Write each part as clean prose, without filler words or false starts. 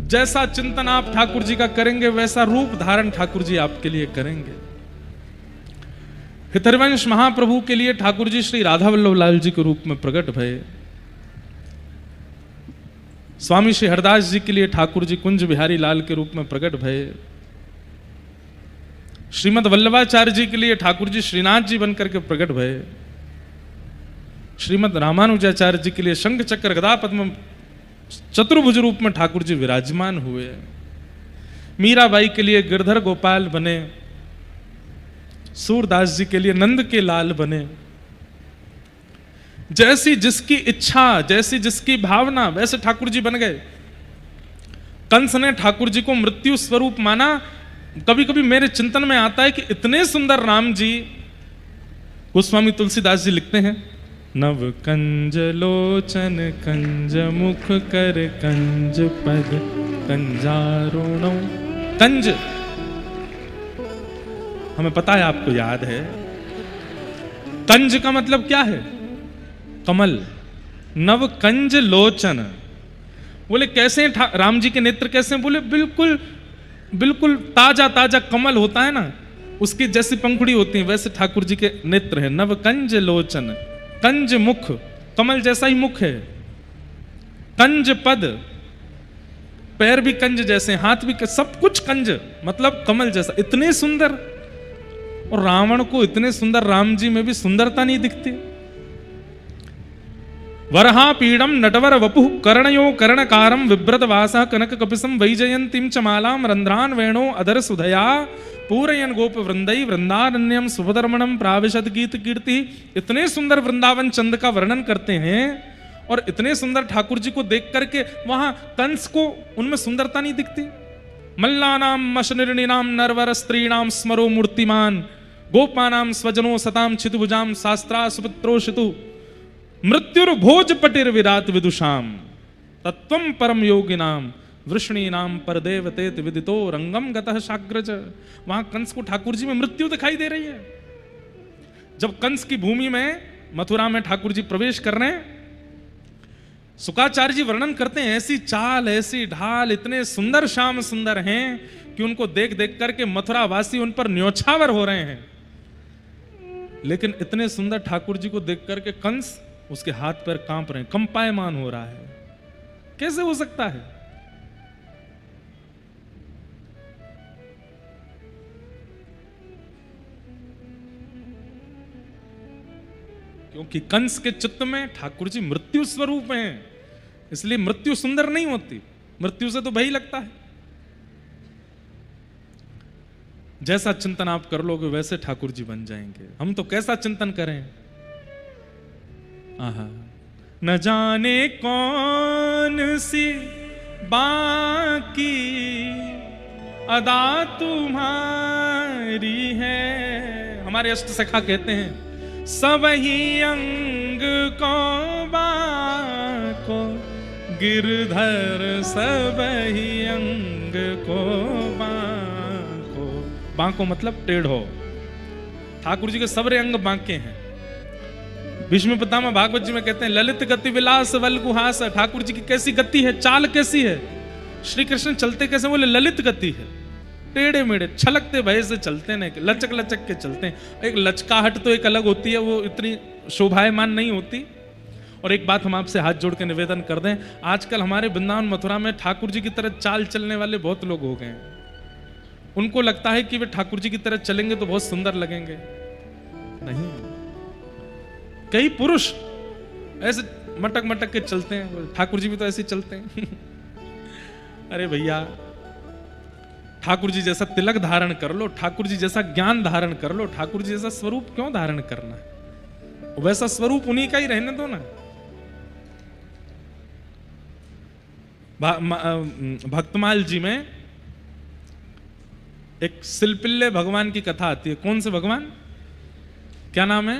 जैसा चिंतन आप ठाकुर जी का करेंगे वैसा रूप धारण ठाकुर जी आपके लिए करेंगे। हितरवंश महाप्रभु के लिए ठाकुर जी श्री राधा वल्लभ लाल जी के रूप में प्रकट भये। स्वामी श्री हरदास जी के लिए ठाकुर जी कुंज बिहारी लाल के रूप में प्रकट भये। श्रीमद वल्लभाचार्य जी के लिए ठाकुर जी श्रीनाथ जी बनकर के प्रकट भये। श्रीमद रामानुजाचार्य जी के लिए शंख चक्र गदा पद्म चतुर्भुज रूप में ठाकुर जी विराजमान हुए। मीराबाई के लिए गिरधर गोपाल बने। सूरदास जी के लिए नंद के लाल बने। जैसी जिसकी इच्छा, जैसी जिसकी भावना, वैसे ठाकुर जी बन गए। कंस ने ठाकुर जी को मृत्यु स्वरूप माना। कभी कभी मेरे चिंतन में आता है कि इतने सुंदर राम जी, गोस्वामी तुलसीदास जी लिखते हैं, नव कंज लोचन कंज मुख कर कंज पद कंजारुणो। कंज हमें पता है, आपको याद है। कंज का मतलब क्या है? कमल। नव कंज लोचन, बोले कैसे राम जी के नेत्र कैसे? बोले बिल्कुल बिल्कुल ताजा ताजा कमल होता है ना, उसकी जैसी पंखुड़ी होती है वैसे ठाकुर जी के नेत्र है। नव कंज लोचन, कंज मुख, कमल जैसा ही मुख है। कंज पद, पैर भी कंज जैसे, हाथ भी सब कुछ कंज, मतलब कमल जैसा, इतने सुंदर। और रावण को इतने सुंदर राम जी में भी सुंदरता नहीं दिखती। वरहा पीड़म नटवर वपु कर्णयो कर्णकारम विभ्रत वासः कनक कपिसम वैजयंतीम च मालाम रंध्रान वेणो अधर सुधया पूरयन गोप वृंदई वृंदारण्यम सुभधर्मणम प्राविशद गीत कीर्ति। इतने सुंदर वृंदावन चंद का वर्णन करते हैं और इतने सुंदर ठाकुर जी को देख करके वहां कंस को उनमें सुंदरता नहीं दिखती। मल्लानाम मशनिर्णिनाम नरवर स्त्रीणाम स्मरो मूर्तिमान गोपानाम स्वजनो सताम छितभुजाम शास्त्रा सुपुत्रोषितु मृत्युर्भोज पटिर विराट विदुषाम तत्वम परम योगिनाम वृष्णीनाम परदेवतेत विदितो रंगम गतः शाग्रज। वहां कंस को ठाकुर जी में मृत्यु दिखाई दे रही है। जब कंस की भूमि में मथुरा में ठाकुर जी प्रवेश कर रहे हैं, शुकाचार्य जी वर्णन करते हैं, ऐसी चाल ऐसी ढाल, इतने सुंदर श्याम सुंदर हैं कि उनको देख देख करके मथुरा वासी उन पर न्योछावर हो रहे हैं। लेकिन इतने सुंदर ठाकुर जी को देख करके कंस उसके हाथ पैर कांप रहे हैं, कंपायमान हो रहा है। कैसे हो सकता है? क्योंकि कंस के चित्त में ठाकुर जी मृत्यु स्वरूप हैं, इसलिए मृत्यु सुंदर नहीं होती। मृत्यु से तो भय लगता है। जैसा चिंतन आप कर लोगे वैसे ठाकुर जी बन जाएंगे। हम तो कैसा चिंतन करें? आहा, न जाने कौन सी बाकी अदा तुम्हारी है। हमारे अष्ट सखा कहते हैं, सब ही अंग को बाको गिरधर, सब ही अंग को बाको। बाको मतलब टेढ़ो। ठाकुर जी के सबरे अंग बांके हैं। भीष्म पितामह भागवत जी में कहते हैं, ललित गति विलास वल्गुहास। ठाकुर जी की कैसी गति है, चाल कैसी है? श्री कृष्ण चलते कैसे? बोले ललित गति है, टेढ़े मेढ़े छलकते भय से चलते नहीं, लचक लचक के चलते हैं। एक लचकाहट तो एक अलग होती है, वो इतनी शोभायमान नहीं होती। और एक बात हम आपसे हाथ जोड़ के निवेदन कर दें, आजकल हमारे वृंदावन मथुरा में ठाकुर जी की तरह चाल चलने वाले बहुत लोग हो गए हैं। उनको लगता है कि वे ठाकुर जी की तरह चलेंगे तो बहुत सुंदर लगेंगे। नहीं, कई पुरुष ऐसे मटक मटक के चलते हैं, ठाकुर जी भी तो ऐसे चलते हैं। अरे भैया, ठाकुर जी जैसा तिलक धारण कर लो, ठाकुर जी जैसा ज्ञान धारण कर लो, ठाकुर जी जैसा स्वरूप क्यों धारण करना है? वैसा स्वरूप उन्हीं का ही रहने दो ना। भक्तमाल जी में एक सिलपिल्ले भगवान की कथा आती है। कौन से भगवान? क्या नाम है?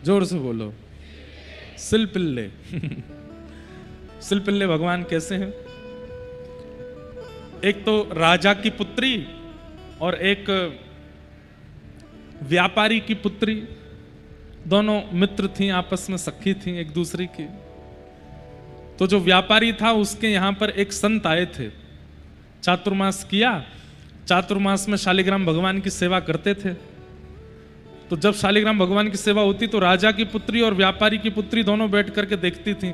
जोर से बोलो। सिलपिल्ले। सिलपिल्ले भगवान कैसे हैं? एक तो राजा की पुत्री और एक व्यापारी की पुत्री, दोनों मित्र थीं, आपस में सखी थीं एक दूसरे की। तो जो व्यापारी था उसके यहाँ पर एक संत आए थे, चातुर्मास किया, चातुर्मास में शालिग्राम भगवान की सेवा करते थे। तो जब शालिग्राम भगवान की सेवा होती तो राजा की पुत्री और व्यापारी की पुत्री दोनों बैठ करके देखती थी।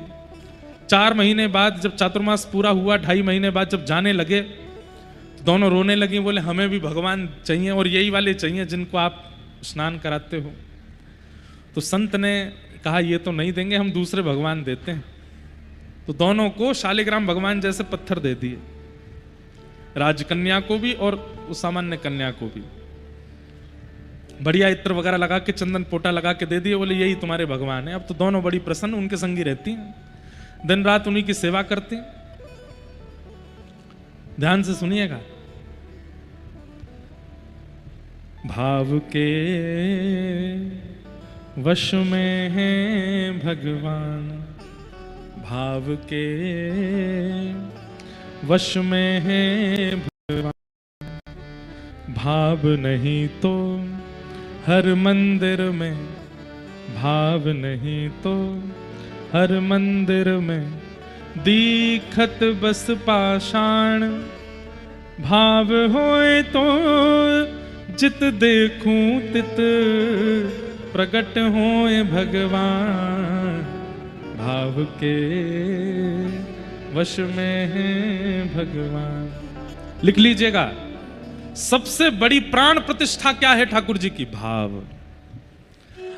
4 महीने बाद जब चातुर्मास पूरा हुआ, 2.5 महीने बाद जब जाने लगे, तो दोनों रोने लगी, बोले हमें भी भगवान चाहिए और यही वाले चाहिए जिनको आप स्नान कराते हो। तो संत ने कहा ये तो नहीं देंगे, हम दूसरे भगवान देते हैं। तो दोनों को शालिग्राम भगवान जैसे पत्थर दे दिए, राजकन्या को भी और उस सामान्य कन्या को भी। बढ़िया इत्र वगैरह लगा के, चंदन पोटा लगा के दे दिए, बोले यही तुम्हारे भगवान है। अब तो दोनों बड़ी प्रसन्न उनके संगी रहती हैं, दिन रात उन्हीं की सेवा करती हैं। ध्यान से सुनिएगा। भाव के वश में है भगवान, भाव के वश में है भगवान, भाव नहीं तो हर मंदिर में, भाव नहीं तो हर मंदिर में दीखत बस पाषाण, भाव होए तो जित देखूं तित प्रकट होए भगवान, भाव के वश में है भगवान। लिख लीजिएगा, सबसे बड़ी प्राण प्रतिष्ठा क्या है ठाकुर जी की? भाव।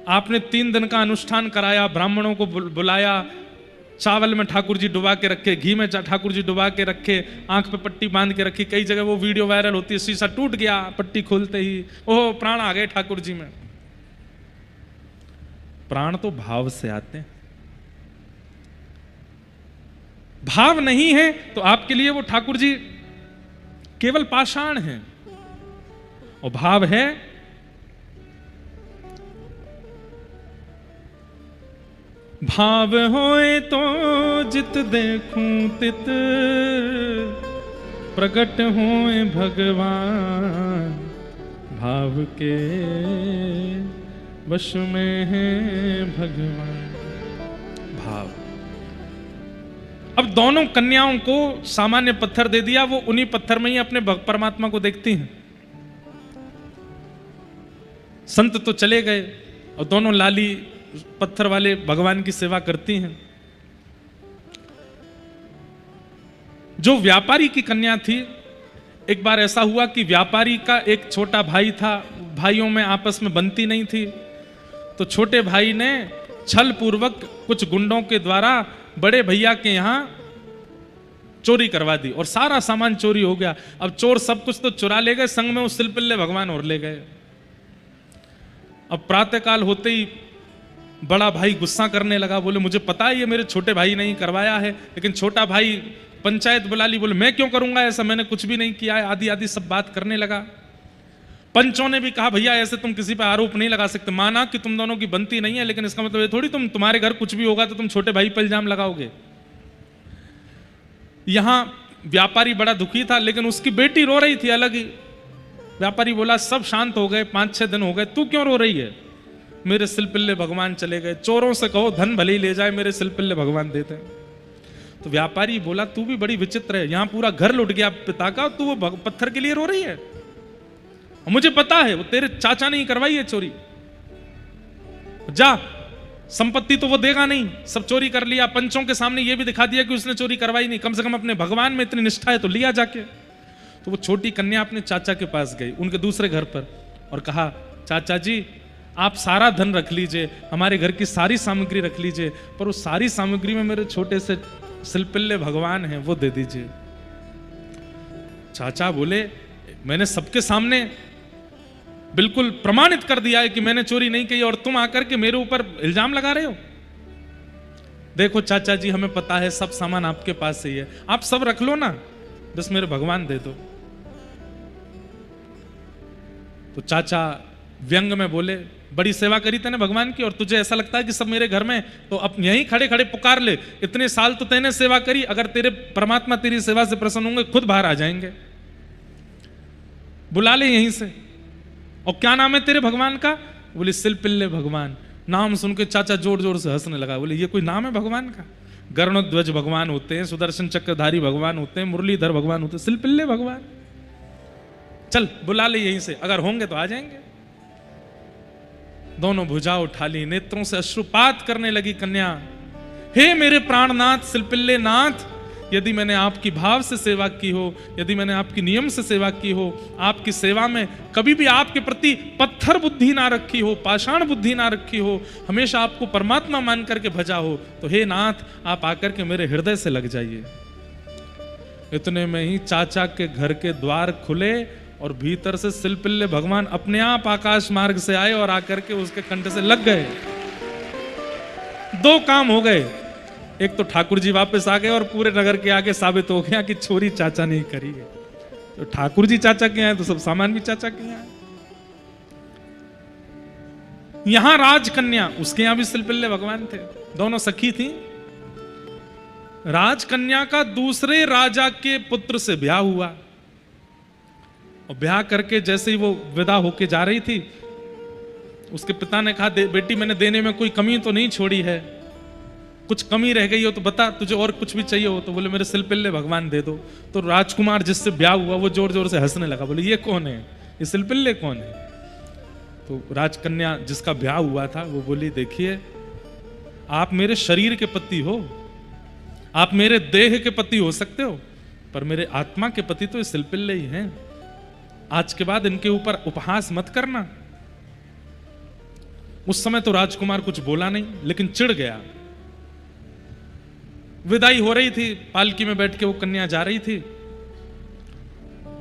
आपने 3 दिन का अनुष्ठान कराया, ब्राह्मणों को बुलाया, चावल में ठाकुर जी डुबा के रखे, घी में ठाकुर जी डुबा के रखे, आंख पे पट्टी बांध के रखी। कई जगह वो वीडियो वायरल होती है, शीशा टूट गया पट्टी खोलते ही, ओह प्राण आ गए ठाकुर जी में। प्राण तो भाव से आते हैं। भाव नहीं है तो आपके लिए वो ठाकुर जी केवल पाषाण हैं, और भाव है भाव होए तो जित देखूं तित प्रकट होए भगवान, भाव के वश में है भगवान। भाव। अब दोनों कन्याओं को सामान्य पत्थर दे दिया, वो उन्हीं पत्थर में ही अपने परमात्मा को देखती हैं। संत तो चले गए और दोनों लाली पत्थर वाले भगवान की सेवा करती हैं। जो व्यापारी की कन्या थी, एक बार ऐसा हुआ कि व्यापारी का एक छोटा भाई था, भाइयों में आपस में बनती नहीं थी, तो छोटे भाई ने छल पूर्वक कुछ गुंडों के द्वारा बड़े भैया के यहां चोरी करवा दी और सारा सामान चोरी हो गया। अब चोर सब कुछ तो चुरा ले गए, संग में उस सिलपिल्ले भगवान और ले गए। अब प्रातःकाल होते ही बड़ा भाई गुस्सा करने लगा, बोले मुझे पता है ये मेरे छोटे भाई ने ही करवाया है, लेकिन छोटा भाई पंचायत बुला ली, बोले मैं क्यों करूंगा ऐसा, मैंने कुछ भी नहीं किया है, आदि आदि सब बात करने लगा। पंचों ने भी कहा भैया ऐसे तुम किसी पर आरोप नहीं लगा सकते, माना कि तुम दोनों की बनती नहीं है, लेकिन इसका मतलब ये थोड़ी तुम्हारे घर कुछ भी होगा तो तुम छोटे भाई पर इल्जाम लगाओगे। यहां व्यापारी बड़ा दुखी था, लेकिन उसकी बेटी रो रही थी अलग ही। व्यापारी बोला सब शांत हो गए, 5-6 दिन हो गए, तू क्यों रो रही है? मेरे सिलपिल्ले भगवान चले गए, चोरों से कहो धन भले ही ले जाए, मेरे सिलपिल्ले भगवान देते हैं। तो व्यापारी बोला तू भी बड़ी विचित्र है, यहां पूरा घर लुट गया पिता का, तू वो पत्थर के लिए रो रही है? मुझे पता है वो तेरे चाचा ने ही करवाई है चोरी, जा संपत्ति तो वो देगा नहीं, सब चोरी कर लिया, पंचों के सामने ये भी दिखा दिया कि उसने चोरी करवाई नहीं, कम से कम अपने भगवान में इतनी निष्ठा है तो लिया जाके। तो वो छोटी कन्या अपने चाचा के पास गई, उनके दूसरे घर पर, और कहा चाचा जी आप सारा धन रख लीजिए, हमारे घर की सारी सामग्री रख लीजिए, पर उस सारी सामग्री में मेरे छोटे से सिलपिल्ले भगवान हैं वो दे दीजिए। चाचा बोले मैंने सबके सामने बिल्कुल प्रमाणित कर दिया है कि मैंने चोरी नहीं की, और तुम आकर के मेरे ऊपर इल्जाम लगा रहे हो। देखो चाचा जी हमें पता है सब सामान आपके पास ही है, आप सब रख लो ना, बस मेरे भगवान दे दो। तो चाचा व्यंग में बोले बड़ी सेवा करी तूने भगवान की, और तुझे ऐसा लगता है कि सब मेरे घर में, तो अब यहीं खड़े खड़े पुकार ले, इतने साल तो तैने सेवा करी, अगर तेरे परमात्मा तेरी सेवा से प्रसन्न होंगे खुद बाहर आ जाएंगे, बुला ले यहीं से। और क्या नाम है तेरे भगवान का? बोले सिलपिल्ले भगवान। नाम सुन के चाचा जोर जोर से हंसने लगा, बोले ये कोई नाम है भगवान का? गरुड़ध्वज भगवान होते हैं, सुदर्शन चक्रधारी भगवान होते हैं, मुरलीधर भगवान होते हैं, सिलपिल्ले भगवान। चल बुला ले यहीं से, अगर होंगे तो आ जाएंगे। दोनों भुजा उठा ली, नेत्रों से अश्रुपात करने लगी कन्या। हे मेरे प्राणनाथ सिलपिल्ले नाथ, यदि मैंने आपकी भाव से सेवा की हो, यदि मैंने आपकी नियम से सेवा की हो, आपकी सेवा में कभी भी आपके प्रति पत्थर बुद्धि ना रखी हो, पाषाण बुद्धि ना रखी हो, हमेशा आपको परमात्मा मान करके भजा हो, तो हे नाथ आप आकर के मेरे हृदय से लग जाइए। इतने में ही चाचा के घर के द्वार खुले और भीतर से सिलपिल्ले भगवान अपने आप आकाश मार्ग से आए और आकर के उसके कंठ से लग गए। दो काम हो गए, एक तो ठाकुर जी वापस आ गए और पूरे नगर के आगे साबित हो गया कि चोरी चाचा नहीं करी है। तो ठाकुर जी चाचा के हैं तो सब सामान भी चाचा के हैं। यहां राजकन्या, उसके यहां भी सिलपिल्ले भगवान थे, दोनों सखी थी। राजकन्या का दूसरे राजा के पुत्र से ब्याह हुआ और ब्याह करके जैसे ही वो विदा होके जा रही थी, उसके पिता ने कहा बेटी मैंने देने में कोई कमी तो नहीं छोड़ी है, कुछ कमी रह गई हो तो बता, तुझे और कुछ भी चाहिए हो तो। बोले मेरे सिलपिल्ले भगवान दे दो। तो राजकुमार जिससे ब्याह हुआ वो जोर जोर से हंसने लगा, बोले ये कौन है, ये सिलपिल्ले कौन है। तो राजकन्या जिसका ब्याह हुआ था वो बोली देखिए आप मेरे शरीर के पति हो, आप मेरे देह के पति हो सकते हो, पर मेरे आत्मा के पति तो ये सिलपिल्ले ही हैं। आज के बाद इनके ऊपर उपहास मत करना। उस समय तो राजकुमार कुछ बोला नहीं, लेकिन चिढ़ गया। विदाई हो रही थी, पालकी में बैठ के वो कन्या जा रही थी।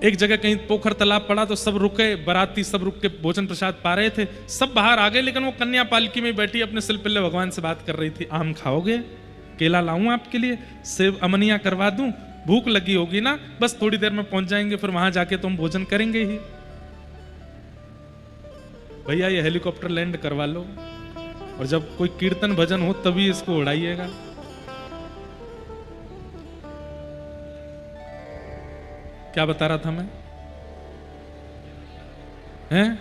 एक जगह कहीं पोखर तालाब पड़ा तो सब रुके, बाराती सब रुक के भोजन प्रसाद पा रहे थे, सब बाहर आ गए, लेकिन वो कन्या पालकी में बैठी अपने सिलपिल्ले भगवान से बात कर रही थी। आम खाओगे, केला लाऊं आपके लिए, सेब अमनिया करवा दूं, भूख लगी होगी ना, बस थोड़ी देर में पहुंच जाएंगे, फिर वहां जाके तुम भोजन करेंगे ही। भैया ये हेलीकॉप्टर लैंड करवा लो और जब कोई कीर्तन भजन हो तभी इसको उड़ाइएगा। क्या बता रहा था मैं? हैं?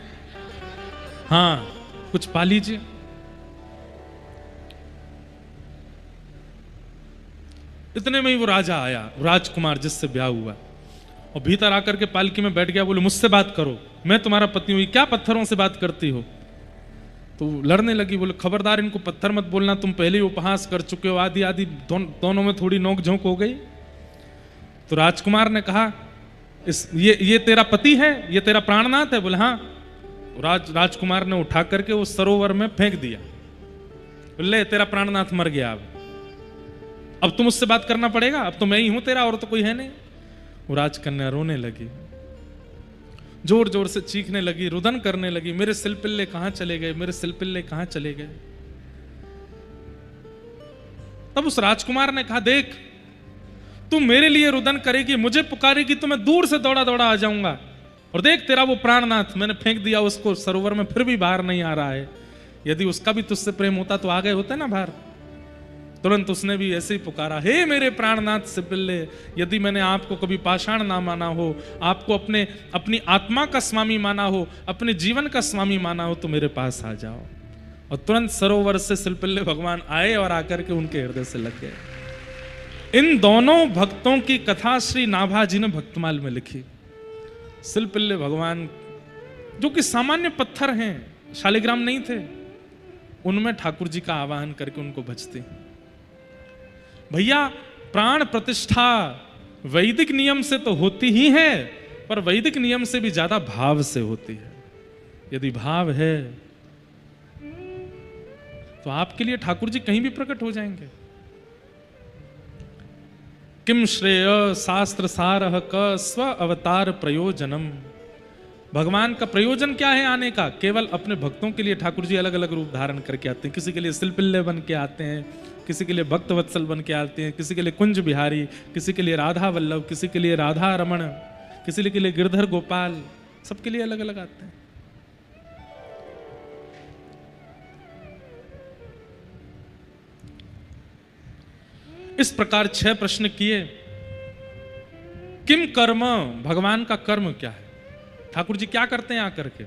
हाँ, कुछ पा लीजिए। इतने में ही वो राजा आया, राजकुमार जिससे ब्याह हुआ, और भीतर आकर के पालकी में बैठ गया। बोले मुझसे बात करो, मैं तुम्हारा पति हूं, क्या पत्थरों से बात करती हो। तो लड़ने लगी। बोले खबरदार इनको पत्थर मत बोलना, तुम पहले ही उपहास कर चुके हो। आदि आदि दोनों में थोड़ी नोक झोंक हो गई। तो राजकुमार ने कहा ये तेरा पति है, ये तेरा प्राणनाथ है। बोले हाँ। राजकुमार ने उठा करके उस सरोवर में फेंक दिया। ले तेरा प्राणनाथ मर गया, अब तुम उससे बात करना पड़ेगा, अब तो मैं ही हूं तेरा, और तो कोई है नहीं। वो राजकन्या रोने लगी, जोर जोर से चीखने लगी, रुदन करने लगी, मेरे सिलपिल्ले कहां चले गए, मेरे सिलपिल्ले कहां चले गए। तब उस राजकुमार ने कहा देख तू मेरे लिए रुदन करेगी, मुझे पुकारेगी तो मैं दूर से दौड़ा दौड़ा आ जाऊंगा, और देख तेरा वो प्राणनाथ मैंने फेंक दिया उसको सरोवर में, फिर भी बाहर नहीं आ रहा है। यदि उसका भी तुझसे प्रेम होता तो आ गए होते ना बाहर। तुरंत उसने भी ऐसे ही पुकारा, हे मेरे प्राणनाथ सिलपिल्ले, यदि मैंने आपको कभी पाषाण ना माना हो, आपको अपनी आत्मा का स्वामी माना हो, अपने जीवन का स्वामी माना हो, तो मेरे पास आ जाओ। और तुरंत सरोवर से सिलपिल्ले भगवान आए और आकर के उनके हृदय से लग गए। इन दोनों भक्तों की कथा श्री नाभाजी ने भक्तमाल में लिखी। सिलपिल्ले भगवान जो कि सामान्य पत्थर हैं, शालिग्राम नहीं थे, उनमें ठाकुर जी का आवाहन करके उनको भजते हैं। भैया प्राण प्रतिष्ठा वैदिक नियम से तो होती ही है, पर वैदिक नियम से भी ज्यादा भाव से होती है। यदि भाव है तो आपके लिए ठाकुर जी कहीं भी प्रकट हो जाएंगे। किम श्रेय शास्त्र सारह क स्व अवतार प्रयोजनम। भगवान का प्रयोजन क्या है आने का? केवल अपने भक्तों के लिए ठाकुर जी अलग अलग रूप धारण करके आते हैं। किसी के लिए सिलपिल्ले बन के आते हैं, किसी के लिए भक्त वत्सल बन के आते हैं, किसी के लिए कुंज बिहारी, किसी के लिए राधा वल्लभ, किसी के लिए राधा रमण, किसी के लिए गिरधर गोपाल, सबके लिए अलग अलग आते हैं। इस प्रकार 6 प्रश्न किए। किम कर्म, भगवान का कर्म क्या है, ठाकुर जी क्या करते हैं आकर के?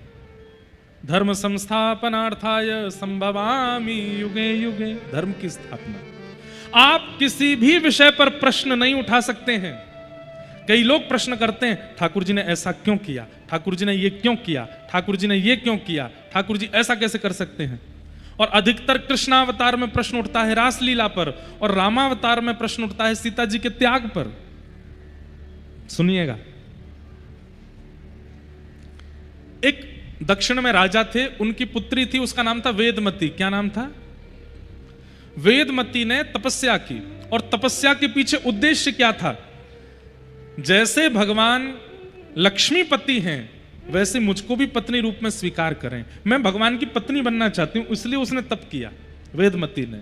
धर्म संस्थापनार्थाय संभवामि युगे युगे, धर्म की स्थापना। आप किसी भी विषय पर प्रश्न नहीं उठा सकते हैं। कई लोग प्रश्न करते हैं, ठाकुर जी ने ऐसा क्यों किया, ठाकुर जी ने ये क्यों किया, ठाकुर जी ने ये क्यों किया, ठाकुर जी ऐसा कैसे कर सकते हैं। और अधिकतर कृष्णावतार में प्रश्न उठता है रासलीला पर, और रामावतार में प्रश्न उठता है सीता जी के त्याग पर। सुनिएगा, एक दक्षिण में राजा थे, उनकी पुत्री थी, उसका नाम था वेदमती। क्या नाम था? वेदमती ने तपस्या की, और तपस्या के पीछे उद्देश्य क्या था? जैसे भगवान लक्ष्मीपति हैं वैसे मुझको भी पत्नी रूप में स्वीकार करें, मैं भगवान की पत्नी बनना चाहती हूं, इसलिए उसने तप किया वेदमती ने।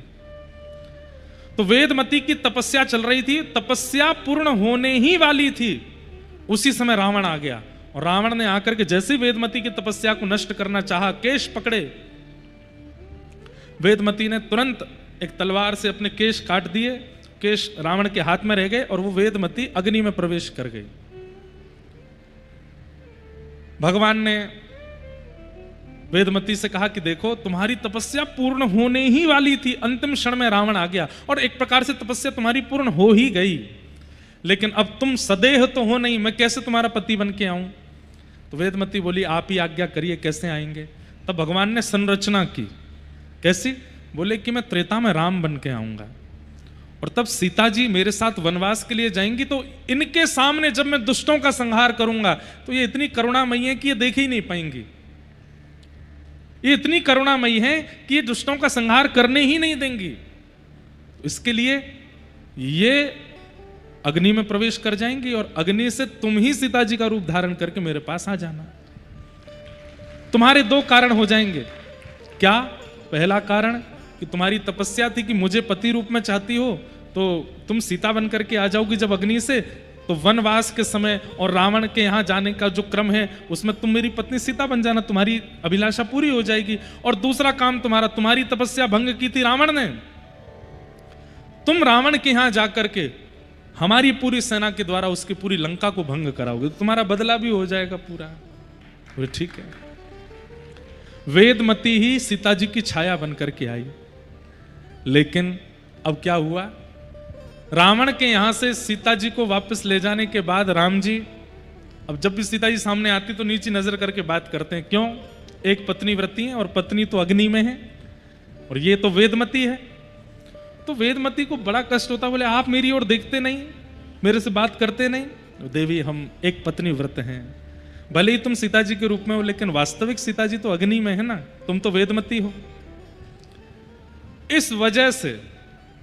तो वेदमती की तपस्या चल रही थी, तपस्या पूर्ण होने ही वाली थी, उसी समय रावण आ गया, और रावण ने आकर के जैसे वेदमती की तपस्या को नष्ट करना चाहा, केश पकड़े, वेदमती ने तुरंत एक तलवार से अपने केश काट दिए, केश रावण के हाथ में रह गए, और वो वेदमती अग्नि में प्रवेश कर गई। भगवान ने वेदमती से कहा कि देखो, तुम्हारी तपस्या पूर्ण होने ही वाली थी, अंतिम क्षण में रावण आ गया, और एक प्रकार से तपस्या तुम्हारी पूर्ण हो ही गई, लेकिन अब तुम सदेह तो हो नहीं, मैं कैसे तुम्हारा पति बन के आऊं? तो वेदमती बोली, आप ही आज्ञा करिए, कैसे आएंगे? तब भगवान ने संरचना की। कैसी? बोले कि मैं त्रेता में राम बन के आऊंगा, और तब सीता जी मेरे साथ वनवास के लिए जाएंगी, तो इनके सामने जब मैं दुष्टों का संहार करूंगा तो ये इतनी करुणामयी है कि ये देख ही नहीं पाएंगी, ये इतनी करुणामयी है कि ये दुष्टों का संहार करने ही नहीं देंगी। इसके लिए ये अग्नि में प्रवेश कर जाएंगी, और अग्नि से तुम ही सीता जी का रूप धारण करके मेरे पास आ जाना। तुम्हारे दो कारण हो जाएंगे। क्या? पहला कारण कि तुम्हारी तपस्या थी कि मुझे पति रूप में चाहती हो, तो तुम सीता बन करके आ जाओगी जब अग्नि से, तो वनवास के समय और रावण के यहां जाने का जो क्रम है उसमें तुम मेरी पत्नी सीता बन जाना, तुम्हारी अभिलाषा पूरी हो जाएगी। और दूसरा काम तुम्हारा, तुम्हारी तपस्या भंग की थी रावण ने, तुम रावण के यहां जाकर के हमारी पूरी सेना के द्वारा उसकी पूरी लंका को भंग कराओगे, तो तुम्हारा बदला भी हो जाएगा पूरा। ठीक है। वेदमती ही सीता जी की छाया बन करके आई, लेकिन अब क्या हुआ? रावण के यहां से सीता जी को वापस ले जाने के बाद राम जी, अब जब भी सीता जी सामने आती तो नीचे नजर करके बात करते हैं। क्यों? एक पत्नी व्रती है, और पत्नी तो अग्नि में है, और ये तो वेदमती है। तो वेदमती को बड़ा कष्ट होता, बोले आप मेरी ओर देखते नहीं, मेरे से बात करते नहीं। देवी, हम एक पत्नी व्रत हैं, भले ही तुम सीता जी के रूप में हो, लेकिन वास्तविक सीता जी तो अग्नि में है ना, तुम तो वेदमती हो। इस वजह से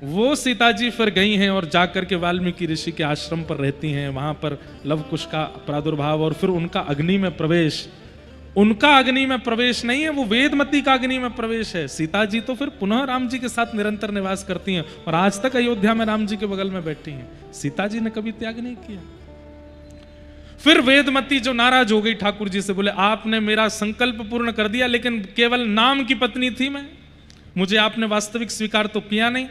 वो सीता जी फिर गई हैं और जाकर के वाल्मीकि ऋषि के आश्रम पर रहती हैं, वहां पर लव कुश का प्रादुर्भाव, और फिर उनका अग्नि में प्रवेश। उनका अग्नि में प्रवेश नहीं है, वो वेदमती का अग्नि में प्रवेश है। सीता जी तो फिर पुनः राम जी के साथ निरंतर निवास करती हैं, और आज तक अयोध्या में राम जी के बगल में बैठी हैं। सीता जी ने कभी त्याग नहीं किया। फिर वेदमती जो नाराज हो गई ठाकुर जी से, बोले आपने मेरा संकल्प पूर्ण कर दिया, लेकिन केवल नाम की पत्नी थी मैं, मुझे आपने वास्तविक स्वीकार तो किया नहीं।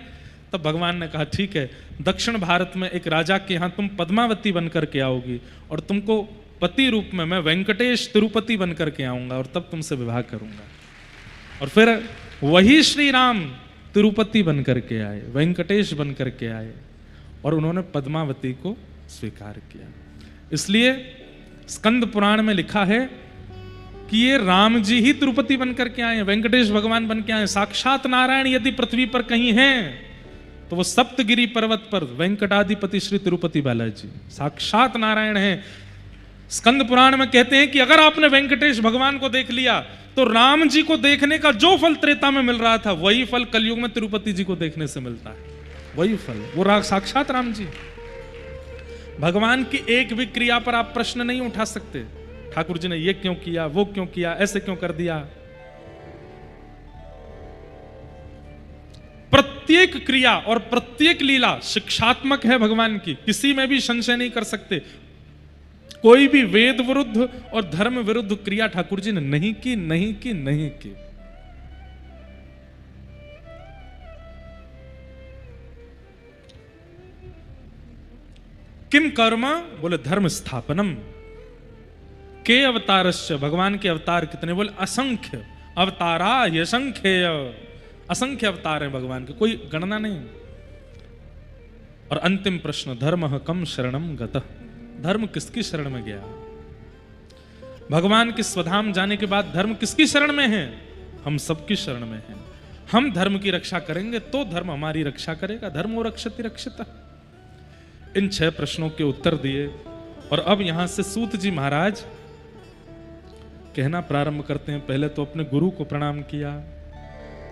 तब भगवान ने कहा ठीक है, दक्षिण भारत में एक राजा के यहां तुम पद्मावती बनकर के आओगी, और तुमको पति रूप में मैं वेंकटेश तिरुपति बनकर के आऊंगा, और तब तुमसे विवाह करूंगा। और फिर वही श्री राम तिरुपति बनकर के आए, वेंकटेश बनकर के आए, और उन्होंने पद्मावती को स्वीकार किया। इसलिए स्कंद पुराण में लिखा है कि ये राम जी ही तिरुपति बनकर के आए, वेंकटेश भगवान बन के आए। साक्षात नारायण यदि पृथ्वी पर कहीं हैं तो वो सप्तगिरी पर्वत पर वेंकटाधिपति श्री तिरुपति बालाजी साक्षात नारायण हैं। स्कंद पुराण में कहते हैं कि अगर आपने वेंकटेश भगवान को देख लिया तो राम जी को देखने का जो फल त्रेता में मिल रहा था, वही फल कलयुग में तिरुपति जी को देखने से मिलता है। वही फल, वो साक्षात राम जी। भगवान की एक भी क्रिया पर आप प्रश्न नहीं उठा सकते, ठाकुर जी ने ये क्यों किया, वो क्यों किया, ऐसे क्यों कर दिया। प्रत्येक क्रिया और प्रत्येक लीला शिक्षात्मक है भगवान की, किसी में भी संशय नहीं कर सकते। कोई भी वेद विरुद्ध और धर्म विरुद्ध क्रिया ठाकुर जी ने नहीं की, नहीं की, नहीं की। किम कर्म, बोले धर्म स्थापनम। के अवतारस्य, भगवान के अवतार कितने, बोले असंख्य अवतारा, असंख्य अवतार हैं भगवान के, कोई गणना नहीं। और अंतिम प्रश्न, धर्म कम शरणम गतः, धर्म किसकी शरण में गया? भगवान के स्वधाम जाने के बाद धर्म किसकी शरण में है? हम सबकी शरण में है। हम धर्म की रक्षा करेंगे तो धर्म हमारी रक्षा करेगा। धर्मो रक्षति रक्षितः। इन 6 प्रश्नों के उत्तर दिए और अब यहां से सूत जी महाराज कहना प्रारंभ करते हैं। पहले तो अपने गुरु को प्रणाम किया।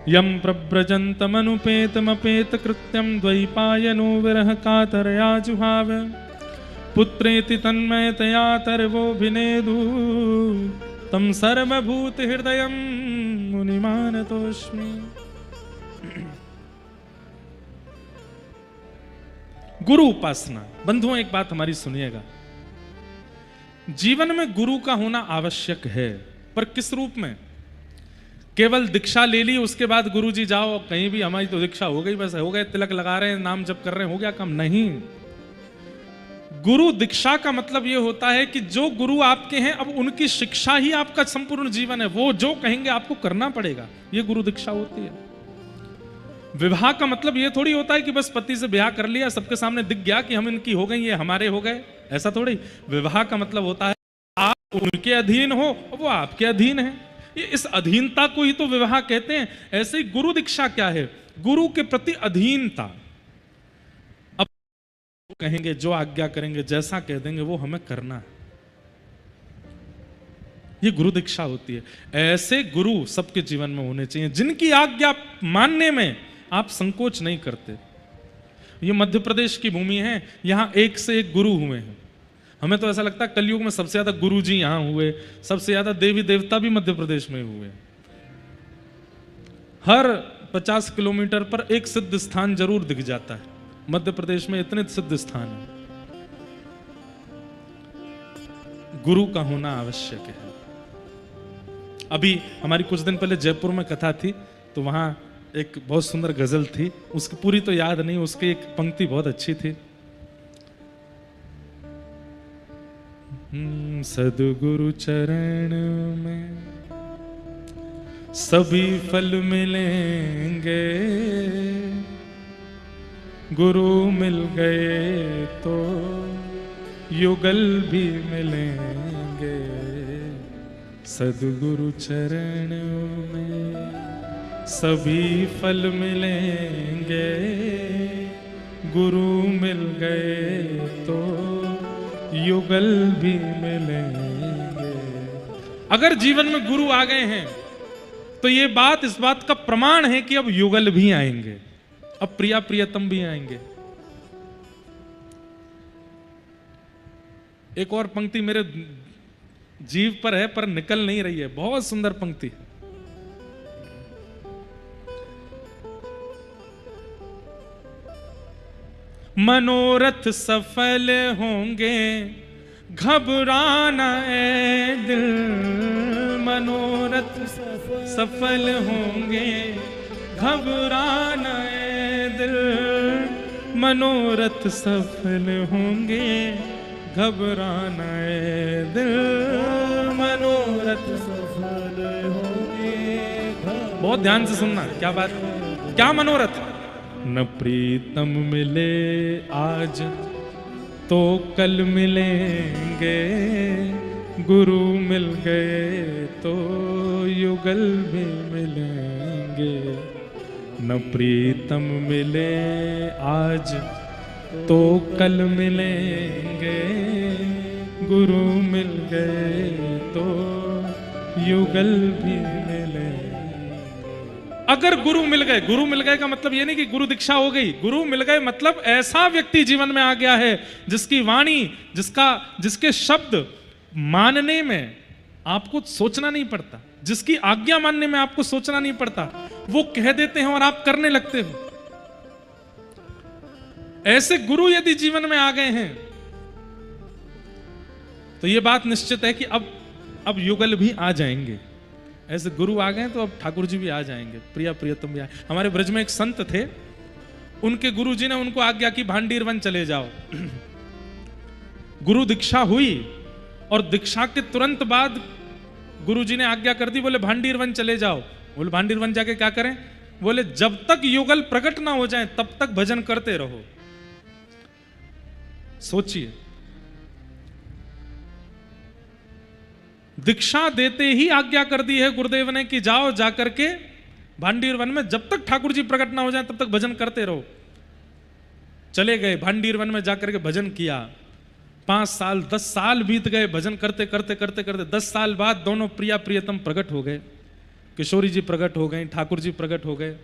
यम प्रव्रजन्तमनुपेतमपेत कृत्यम द्वैपायनो विरह कातरया जुहाव पुत्रेति तन्मयतया तर्वोभिनेदु तम सर्वभूत हृदयम मुनिमानतोस्मि। गुरु उपासना। बंधुओं, एक बात हमारी सुनिएगा, जीवन में गुरु का होना आवश्यक है, पर किस रूप में? केवल दीक्षा ले ली उसके बाद गुरु जी जाओ कहीं भी, हमारी तो दीक्षा हो गई, बस हो गए, तिलक लगा रहे हैं, नाम जप कर रहे हैं, हो गया काम? नहीं। गुरु दीक्षा का मतलब यह होता है कि जो गुरु आपके हैं अब उनकी शिक्षा ही आपका संपूर्ण जीवन है। वो जो कहेंगे आपको करना पड़ेगा, यह गुरु दीक्षा होती है। विवाह का मतलब यह थोड़ी होता है कि बस पति से ब्याह कर लिया, सबके सामने दिख गया कि हम इनकी हो गई, ये हमारे हो गए, ऐसा थोड़ी। विवाह का मतलब होता है आप उनके अधीन हो, वो आपके अधीन है। इस अधीनता को ही तो विवाह कहते हैं। ऐसे ही गुरु दीक्षा क्या है? गुरु के प्रति अधीनता। अब कहेंगे, जो आज्ञा करेंगे, जैसा कह देंगे वो हमें करना है, ये गुरु दीक्षा होती है। ऐसे गुरु सबके जीवन में होने चाहिए जिनकी आज्ञा मानने में आप संकोच नहीं करते। ये मध्य प्रदेश की भूमि है, यहां एक से एक गुरु हुए हैं। हमें तो ऐसा लगता है कलयुग में सबसे ज्यादा गुरु जी यहां हुए, सबसे ज्यादा देवी देवता भी मध्य प्रदेश में हुए। हर 50 किलोमीटर पर एक सिद्ध स्थान जरूर दिख जाता है। मध्य प्रदेश में इतने सिद्ध स्थान हैं। गुरु का होना आवश्यक है। अभी हमारी कुछ दिन पहले जयपुर में कथा थी, तो वहां एक बहुत सुंदर गजल थी, उसकी पूरी तो याद नहीं, उसकी एक पंक्ति बहुत अच्छी थी। सद्गुरु चरण में सभी फल मिलेंगे, गुरु मिल गए तो युगल भी मिलेंगे। सद्गुरु चरण में सभी फल मिलेंगे, गुरु मिल गए तो युगल भी मिलेंगे। अगर जीवन में गुरु आ गए हैं तो ये बात इस बात का प्रमाण है कि अब युगल भी आएंगे, अब प्रिया प्रियतम भी आएंगे। एक और पंक्ति मेरे जीव पर है पर निकल नहीं रही है, बहुत सुंदर पंक्ति। मनोरथ सफल होंगे घबराना ए दिल, मनोरथ सफल होंगे घबराना ए दिल, मनोरथ सफल होंगे घबराना ए दिल, मनोरथ सफल होंगे। बहुत ध्यान से सुनना, क्या बात, क्या मनोरथ? न प्रीतम मिले आज तो कल मिलेंगे, गुरु मिल गए तो युगल भी मिलेंगे। न प्रीतम मिले आज तो कल मिलेंगे, गुरु मिल गए तो युगल भी मिलेंगे। अगर गुरु मिल गए, गुरु मिल गए का मतलब ये नहीं कि गुरु दीक्षा हो गई, गुरु मिल गए मतलब ऐसा व्यक्ति जीवन में आ गया है जिसकी वाणी, जिसके शब्द मानने में आपको सोचना नहीं पड़ता, जिसकी आज्ञा मानने में आपको सोचना नहीं पड़ता, वो कह देते हैं और आप करने लगते हो। ऐसे गुरु यदि जीवन में आ गए हैं तो यह बात निश्चित है कि अब युगल भी आ जाएंगे। ऐसे गुरु आ गए तो अब ठाकुर जी भी आ जाएंगे, प्रिया प्रियतम भी आए। हमारे ब्रज में एक संत थे, उनके गुरु जी ने उनको आज्ञा की भांडीर वन चले जाओ। गुरु दीक्षा हुई और दीक्षा के तुरंत बाद गुरु जी ने आज्ञा कर दी, बोले भांडीर वन चले जाओ। बोले भांडीर वन जाके क्या करें? बोले जब तक युगल प्रकट ना हो जाए तब तक भजन करते रहो। सोचिए, दीक्षा देते ही आज्ञा कर दी है गुरुदेव ने कि जाओ जाकर के भांडीर वन में, जब तक ठाकुर जी प्रकट ना हो जाए तब तक भजन करते रहो। चले गए भांडीर वन में जाकर के भजन किया। 5 साल 10 साल बीत गए भजन करते करते करते करते। 10 साल बाद दोनों प्रिया प्रियतम प्रकट हो गए। किशोरी जी प्रकट हो गई, ठाकुर जी प्रकट हो गए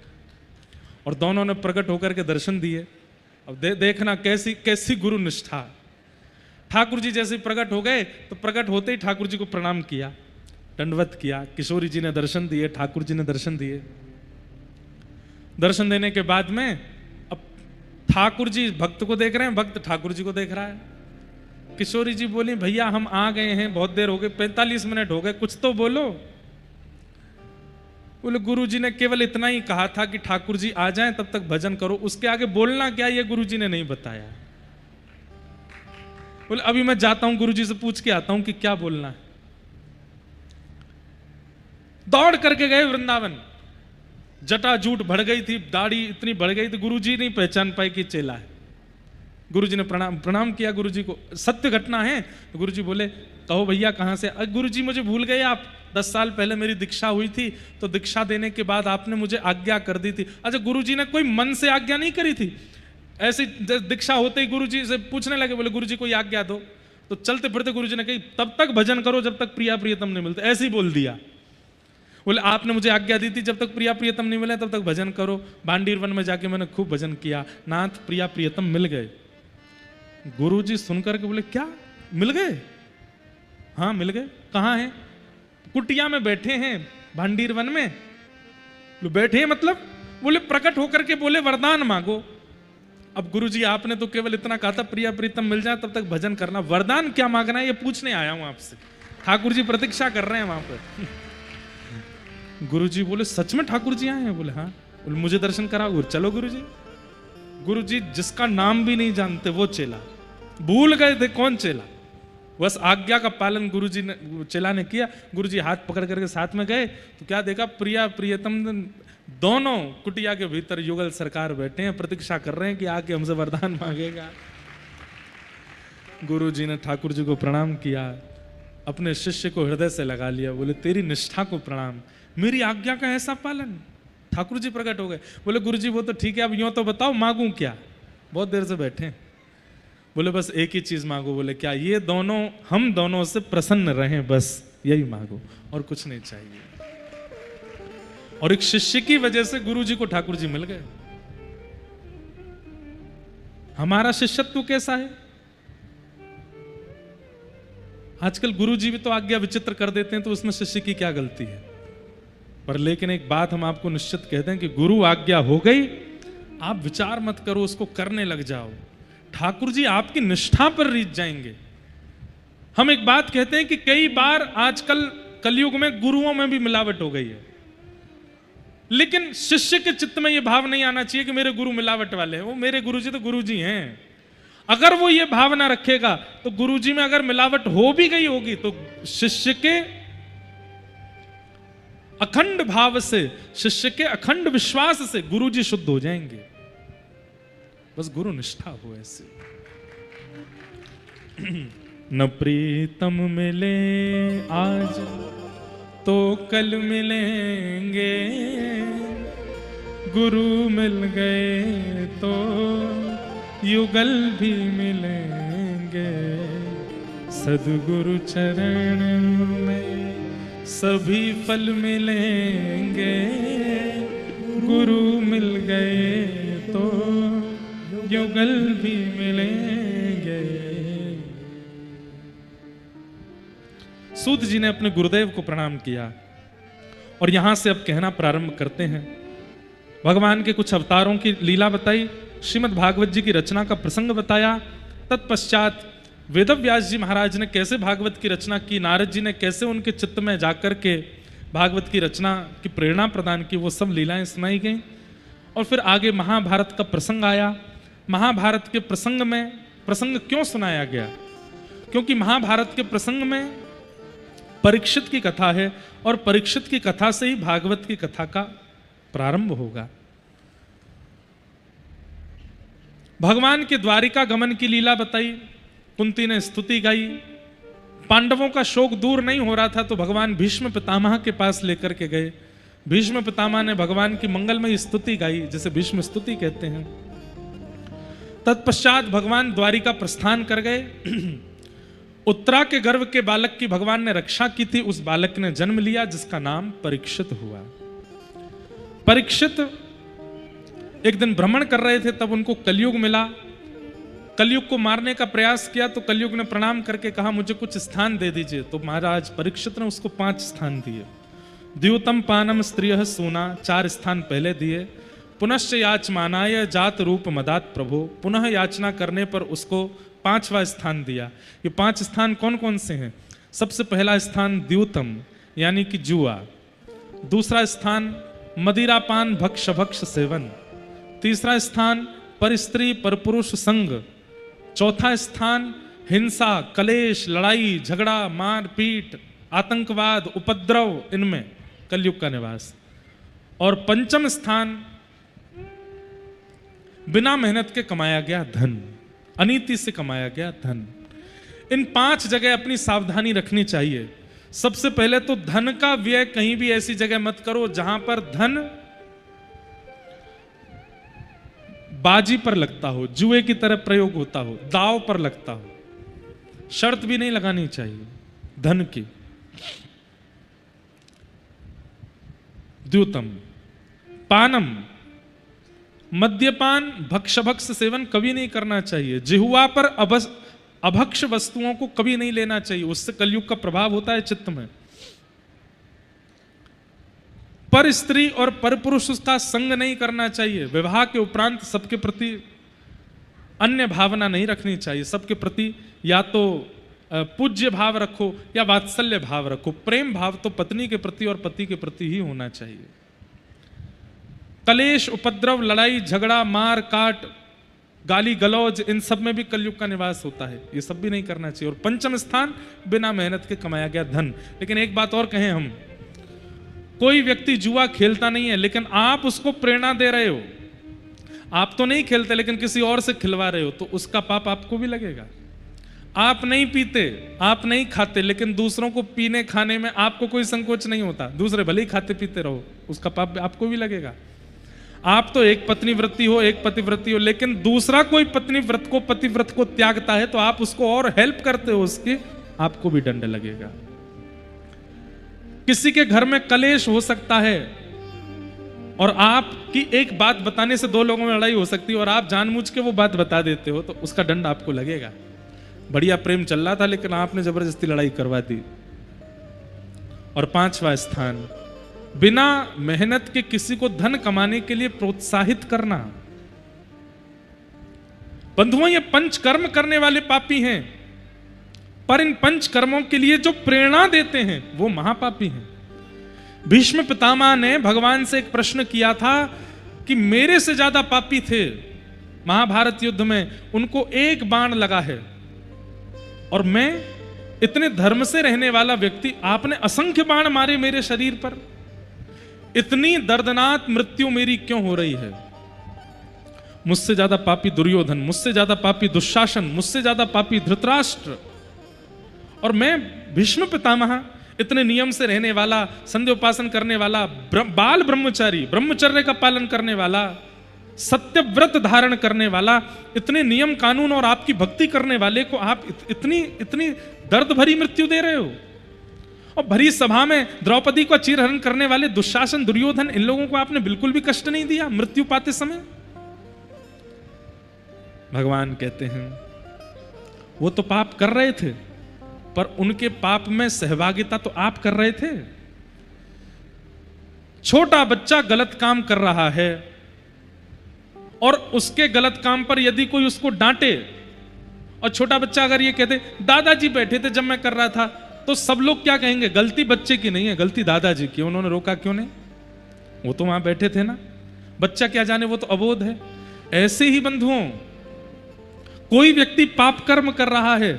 और दोनों ने प्रकट होकर के दर्शन दिए। अब देखना कैसी कैसी गुरु निष्ठा। ठाकुर जी जैसे प्रकट हो गए तो प्रकट होते ही ठाकुर जी को प्रणाम किया, दंडवत किया। किशोरी जी ने दर्शन दिए, ठाकुर जी ने दर्शन दिए। दर्शन देने के बाद में अब ठाकुर जी भक्त को देख रहे हैं, भक्त ठाकुर जी को देख रहा है। किशोरी जी बोली, भैया हम आ गए हैं, बहुत देर हो गई, 45 मिनट हो गए, कुछ तो बोलो। बोले गुरु जी ने केवल इतना ही कहा था कि ठाकुर जी आ जाएं तब तक भजन करो, उसके आगे बोलना क्या ये गुरु जी ने नहीं बताया। बोले अभी मैं जाता हूं, गुरु जी से पूछ के आता हूं कि क्या बोलना है। दौड़ करके गए वृंदावन। जटा जूट बढ़ गई थी, दाढ़ी इतनी बढ़ गई थी, गुरु जी नहीं पहचान पाए कि चेला है। गुरु जी ने प्रणाम किया गुरु जी को, सत्य घटना है। तो गुरु जी बोले कहो भैया कहां से। गुरु जी मुझे भूल गए आप, 10 साल पहले मेरी दीक्षा हुई थी, तो दीक्षा देने के बाद आपने मुझे आज्ञा कर दी थी। अच्छा, गुरु जी ने कोई मन से आज्ञा नहीं करी थी, ऐसी दीक्षा होते ही गुरु जी से पूछने लगे, बोले गुरु जी कोई आज्ञा दो। तो चलते फिरते गुरु जी ने कही तब तक भजन करो जब तक प्रिया प्रियतम नहीं मिलते, ऐसे ही बोल दिया। बोले आपने मुझे आज्ञा दी थी जब तक प्रिया प्रियतम नहीं मिले तब तक भजन करो। भांडीर वन में जाके मैंने खूब भजन किया, नाथ प्रिया प्रियतम मिल गए। गुरुजी सुनकर के बोले क्या मिल गए? हाँ मिल गए। कहाँ हैं? कुटिया में बैठे हैं भांडीर वन में। बैठे हैं मतलब? बोले प्रकट होकर के बोले वरदान मांगो। अब गुरुजी आपने तो केवल इतना कहा था प्रिया प्रीतम मिल जाए तब तक भजन करना, वरदान क्या मांगना है ये पूछने आया हूं आपसे। ठाकुर जी प्रतीक्षा कर रहे हैं वहां पर। गुरुजी बोले सच में ठाकुर जी आए हैं? बोले हाँ। बोले मुझे दर्शन कराओ। चलो गुरुजी। गुरुजी जिसका नाम भी नहीं जानते वो चेला, भूल गए थे कौन चेला, बस आज्ञा का पालन गुरुजी ने, चेला ने किया। गुरुजी हाथ पकड़ करके साथ में गए तो क्या देखा, प्रिया प्रियतम दोनों कुटिया के भीतर युगल सरकार बैठे हैं, प्रतीक्षा कर रहे हैं कि आके हमसे वरदान मांगेगा। गुरुजी ने ठाकुर जी को प्रणाम किया, अपने शिष्य को हृदय से लगा लिया। बोले तेरी निष्ठा को प्रणाम, मेरी आज्ञा का ऐसा पालन। ठाकुर जी प्रकट हो गए। बोले गुरुजी वो तो ठीक है, अब यूं तो बताओ मांगू क्या? बहुत देर से बैठे। बोले बस एक ही चीज मांगो। बोले क्या? ये दोनों, हम दोनों से प्रसन्न रहें, बस यही मांगो और कुछ नहीं चाहिए। और एक शिष्य की वजह से गुरुजी को ठाकुर जी मिल गए। हमारा शिष्यत्व कैसा है? आजकल गुरुजी भी तो आज्ञा विचित्र कर देते हैं, तो उसमें शिष्य की क्या गलती है? पर लेकिन एक बात हम आपको निश्चित कहते हैं कि गुरु आज्ञा हो गई, आप विचार मत करो, उसको करने लग जाओ। ठाकुर जी आपकी निष्ठा पर रीझ जाएंगे। हम एक बात कहते हैं कि कई बार आजकल कलयुग में गुरुओं में भी मिलावट हो गई है, लेकिन शिष्य के चित्त में यह भाव नहीं आना चाहिए कि मेरे गुरु मिलावट वाले हैं। वो मेरे गुरुजी तो गुरुजी हैं। अगर वो ये भावना रखेगा तो गुरुजी में अगर मिलावट हो भी गई होगी तो शिष्य के अखंड भाव से, शिष्य के अखंड विश्वास से गुरुजी शुद्ध हो जाएंगे। बस गुरु निष्ठा हो ऐसे। न प्रीतम मिले आज तो कल मिलेंगे, गुरु मिल गए तो युगल भी मिलेंगे। सद्गुरु चरण में सभी फल मिलेंगे, गुरु मिल गए तो युगल भी मिलेंगे। सूत जी ने अपने गुरुदेव को प्रणाम किया और यहां से अब कहना प्रारंभ करते हैं। भगवान के कुछ अवतारों की लीला बताई, श्रीमद् भागवत जी की रचना का प्रसंग बताया। तत्पश्चात वेदव्यास जी महाराज ने कैसे भागवत की रचना की, नारद जी ने कैसे उनके चित्त में जाकर के भागवत की रचना की प्रेरणा प्रदान की, वो सब लीलाएं सुनाई गई। और फिर आगे महाभारत का प्रसंग आया। महाभारत के प्रसंग में, प्रसंग क्यों सुनाया गया? क्योंकि महाभारत के प्रसंग में परीक्षित की कथा है और परीक्षित की कथा से ही भागवत की कथा का प्रारंभ होगा। भगवान के द्वारिका गमन की लीला बताई, कुंती ने स्तुति गाई। पांडवों का शोक दूर नहीं हो रहा था तो भगवान भीष्म पितामह के पास लेकर के गए। भीष्म पितामह ने भगवान की मंगलमयी स्तुति गाई, जिसे भीष्म स्तुति कहते हैं। तत्पश्चात भगवान द्वारिका प्रस्थान कर गए। उत्तरा के गर्भ के बालक की भगवान ने रक्षा की थी। उस बालक ने जन्म लिया जिसका नाम परीक्षित हुआ। परीक्षित एक दिन भ्रमण कर रहे थे, तब उनको कलयुग मिला। कलयुग को मारने का प्रयास किया तो कलयुग ने प्रणाम करके कहा मुझे कुछ स्थान दे दीजिए। तो महाराज परीक्षित ने उसको 5 स्थान दिए। द्यूतम पानम स्त्रियः सूना, 4 स्थान पहले दिए। पुनश्च याचमानाय जात रूप मदात प्रभो, पुनः याचना करने पर उसको 5वां स्थान दिया। ये 5 स्थान कौन कौन से हैं? सबसे पहला स्थान द्यूतम यानी कि जुआ। दूसरा स्थान मदिरापान भक्ष भक्ष सेवन। तीसरा स्थान परस्त्री परपुरुष संग। चौथा स्थान हिंसा, कलेश, लड़ाई झगड़ा, मार पीट, आतंकवाद, उपद्रव, इनमें कलयुग का निवास। और 5वां स्थान बिना मेहनत के कमाया गया धन, अनीति से कमाया गया धन। इन 5 जगह अपनी सावधानी रखनी चाहिए। सबसे पहले तो धन का व्यय कहीं भी ऐसी जगह मत करो जहां पर धन बाजी पर लगता हो, जुए की तरह प्रयोग होता हो, दाव पर लगता हो। शर्त भी नहीं लगानी चाहिए धन की। द्यूतम पानम, मद्यपान भक्ष भक्ष सेवन कभी नहीं करना चाहिए। जिह्वा पर अभक्ष वस्तुओं को कभी नहीं लेना चाहिए, उससे कलयुग का प्रभाव होता है चित्त में। पर स्त्री और पर पुरुष का संग नहीं करना चाहिए। विवाह के उपरांत सबके प्रति अन्य भावना नहीं रखनी चाहिए। सबके प्रति या तो पूज्य भाव रखो या वात्सल्य भाव रखो। प्रेम भाव तो पत्नी के प्रति और पति के प्रति ही होना चाहिए। कलेश, उपद्रव, लड़ाई झगड़ा, मार काट, गाली गलौज, इन सब में भी कलयुग का निवास होता है। ये सब भी नहीं करना चाहिए। और 5वां स्थान बिना मेहनत के कमाया गया धन। लेकिन एक बात और कहें हम, कोई व्यक्ति जुआ खेलता नहीं है लेकिन आप उसको प्रेरणा दे रहे हो। आप तो नहीं खेलते लेकिन किसी और से खिलवा रहे हो, तो उसका पाप आपको भी लगेगा। आप नहीं पीते, आप नहीं खाते, लेकिन दूसरों को पीने खाने में आपको कोई संकोच नहीं होता। दूसरे भले ही खाते पीते रहो, उसका पाप आपको भी लगेगा। आप तो एक पत्नी व्रती हो, एक पतिव्रती हो, लेकिन दूसरा कोई पत्नी व्रत को, पतिव्रत को त्यागता है तो आप उसको और हेल्प करते हो उसकी, आपको भी दंड लगेगा। किसी के घर में कलेश हो सकता है और आपकी एक बात बताने से 2 लोगों में लड़ाई हो सकती है और आप जानबूझ के वो बात बता देते हो तो उसका दंड आपको लगेगा। बढ़िया प्रेम चल रहा था लेकिन आपने जबरदस्ती लड़ाई करवा दी। और 5वां स्थान बिना मेहनत के किसी को धन कमाने के लिए प्रोत्साहित करना। बंधुओं, ये 5 कर्म करने वाले पापी हैं, पर इन 5 कर्मों के लिए जो प्रेरणा देते हैं वो महापापी हैं। भीष्म पितामह ने भगवान से एक प्रश्न किया था कि मेरे से ज्यादा पापी थे महाभारत युद्ध में, उनको एक बाण लगा है और मैं इतने धर्म से रहने वाला व्यक्ति, आपने असंख्य बाण मारे मेरे शरीर पर, इतनी दर्दनाक मृत्यु मेरी क्यों हो रही है? मुझसे ज्यादा पापी दुर्योधन, मुझसे ज्यादा पापी दुशासन, मुझसे ज्यादा पापी धृतराष्ट्र, और मैं भीष्म पितामह इतने नियम से रहने वाला, संध्योपासन करने वाला, बाल ब्रह्मचारी, ब्रह्मचर्य का पालन करने वाला, सत्यव्रत धारण करने वाला, इतने नियम कानून और आपकी भक्ति करने वाले को आप इतनी दर्द भरी मृत्यु दे रहे हो। और भरी सभा में द्रौपदी को चीरहरण करने वाले दुशासन, दुर्योधन, इन लोगों को आपने बिल्कुल भी कष्ट नहीं दिया मृत्यु पाते समय। भगवान कहते हैं वो तो पाप कर रहे थे, पर उनके पाप में सहभागिता तो आप कर रहे थे। छोटा बच्चा गलत काम कर रहा है और उसके गलत काम पर यदि कोई उसको डांटे, और छोटा बच्चा अगर ये कहते दादाजी बैठे थे जब मैं कर रहा था, तो सब लोग क्या कहेंगे? गलती बच्चे की नहीं है, गलती दादाजी की, उन्होंने रोका क्यों नहीं? वो तो वहां बैठे थे ना। बच्चा क्या जाने, वो तो अबोध है। ऐसे ही बंधुओं, कोई व्यक्ति पाप कर्म कर रहा है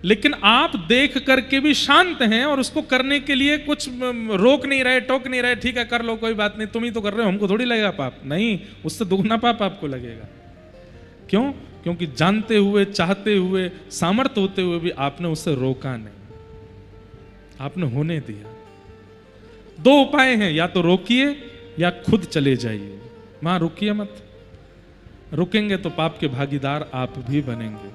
लेकिन आप देख करके भी शांत हैं और उसको करने के लिए कुछ रोक नहीं रहे, टोक नहीं रहे, ठीक है कर लो कोई बात नहीं, तुम ही तो कर रहे हो, हमको थोड़ी लगेगा पाप। नहीं, उससे दुगना पाप आपको लगेगा। क्यों? क्योंकि जानते हुए, चाहते हुए, सामर्थ्य होते हुए भी आपने उसे रोका नहीं, आपने होने दिया। दो उपाय हैं, या तो रोकिए या खुद चले जाइए। वहां रुकिए मत, रुकेंगे तो पाप के भागीदार आप भी बनेंगे।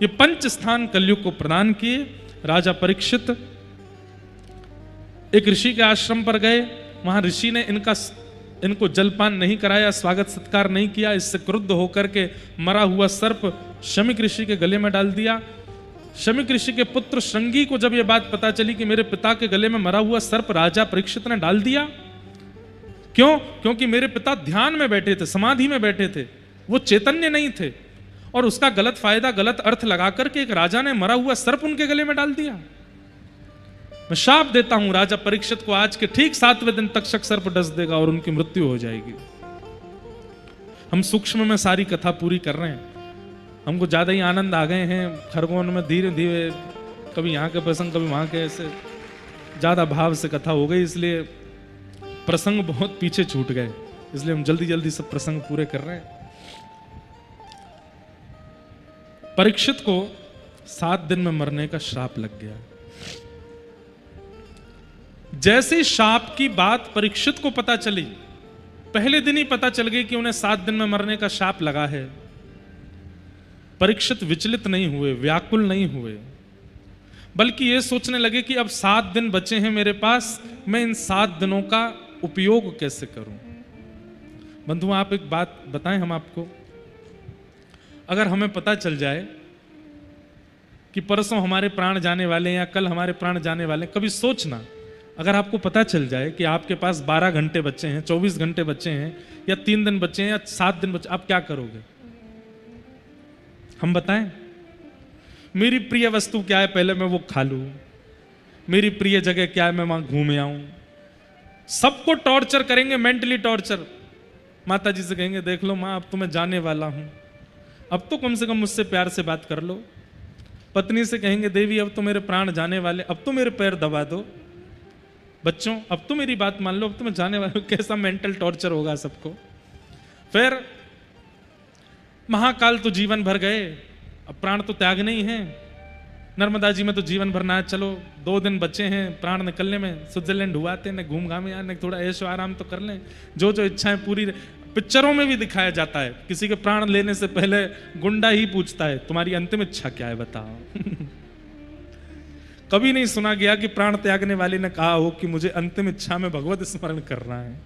ये पंच स्थान कलयुग को प्रदान किए। राजा परीक्षित एक ऋषि के आश्रम पर गए, वहां ऋषि ने इनको जलपान नहीं कराया, स्वागत सत्कार नहीं किया। इससे क्रुद्ध होकर के मरा हुआ सर्प शमीक ऋषि के गले में डाल दिया। शमीक ऋषि के पुत्र श्रृंगी को जब यह बात पता चली कि मेरे पिता के गले में मरा हुआ सर्प राजा परीक्षित ने डाल दिया, क्यों? क्योंकि मेरे पिता ध्यान में बैठे थे, समाधि में बैठे थे, वो चैतन्य नहीं थे, और उसका गलत फायदा, गलत अर्थ लगा करके एक राजा ने मरा हुआ सर्प उनके गले में डाल दिया। मैं शाप देता हूं राजा परीक्षित को, आज के ठीक 7वें दिन तक्षक सर्प डस देगा और उनकी मृत्यु हो जाएगी। हम सूक्ष्म में सारी कथा पूरी कर रहे हैं, हमको ज्यादा ही आनंद आ गए हैं खरगोन में। धीरे धीरे कभी यहाँ के प्रसंग, कभी वहां के, ऐसे ज्यादा भाव से कथा हो गई, इसलिए प्रसंग बहुत पीछे छूट गए, इसलिए हम जल्दी जल्दी सब प्रसंग पूरे कर रहे हैं। परीक्षित को 7 दिन में मरने का श्राप लग गया। जैसे शाप की बात परीक्षित को पता चली, पहले दिन ही पता चल गई कि उन्हें 7 दिन में मरने का शाप लगा है। परीक्षित विचलित नहीं हुए, व्याकुल नहीं हुए, बल्कि यह सोचने लगे कि अब 7 दिन बचे हैं मेरे पास, मैं इन 7 दिनों का उपयोग कैसे करूं। बंधु, आप एक बात बताएं हम आपको, अगर हमें पता चल जाए कि परसों हमारे प्राण जाने वाले हैं या कल हमारे प्राण जाने वाले हैं, कभी सोचना, अगर आपको पता चल जाए कि आपके पास 12 घंटे बचे हैं, 24 घंटे बचे हैं, या 3 दिन बचे हैं, या 7 दिन बचे, आप क्या करोगे? हम बताएं। मेरी प्रिय वस्तु क्या है, पहले मैं वो खा लूं। मेरी प्रिय जगह क्या है, मैं वहां घूम आऊं। सबको टॉर्चर करेंगे, मेंटली टॉर्चर। माता जी से कहेंगे, देख लो मां, अब तो मैं जाने वाला हूं, अब तो कम से कम मुझसे प्यार से बात कर लो। पत्नी से कहेंगे, देवी अब तो मेरे प्राण जाने वाले, अब तो मेरे पैर दबा दो। बच्चों, अब तो मेरी बात मान लो, अब तो मैं जाने वाला हूं। कैसा मेंटल टॉर्चर होगा सबको। फिर महाकाल तो जीवन भर गए, अब प्राण तो त्यागने ही है। नर्मदा जी में तो जीवन भर ना है, चलो 2 दिन बचे हैं प्राण निकलने में, स्विट्जरलैंड हुआते हैं, घूम घाम आने, थोड़ा ऐशो आराम तो कर लें, जो जो इच्छाएं पूरी। पिक्चरों में भी दिखाया जाता है, किसी के प्राण लेने से पहले गुंडा ही पूछता है, तुम्हारी अंतिम इच्छा क्या है बताओ। कभी नहीं सुना गया कि प्राण त्यागने वाले ने कहा हो कि मुझे अंतिम इच्छा में भगवत स्मरण करना है,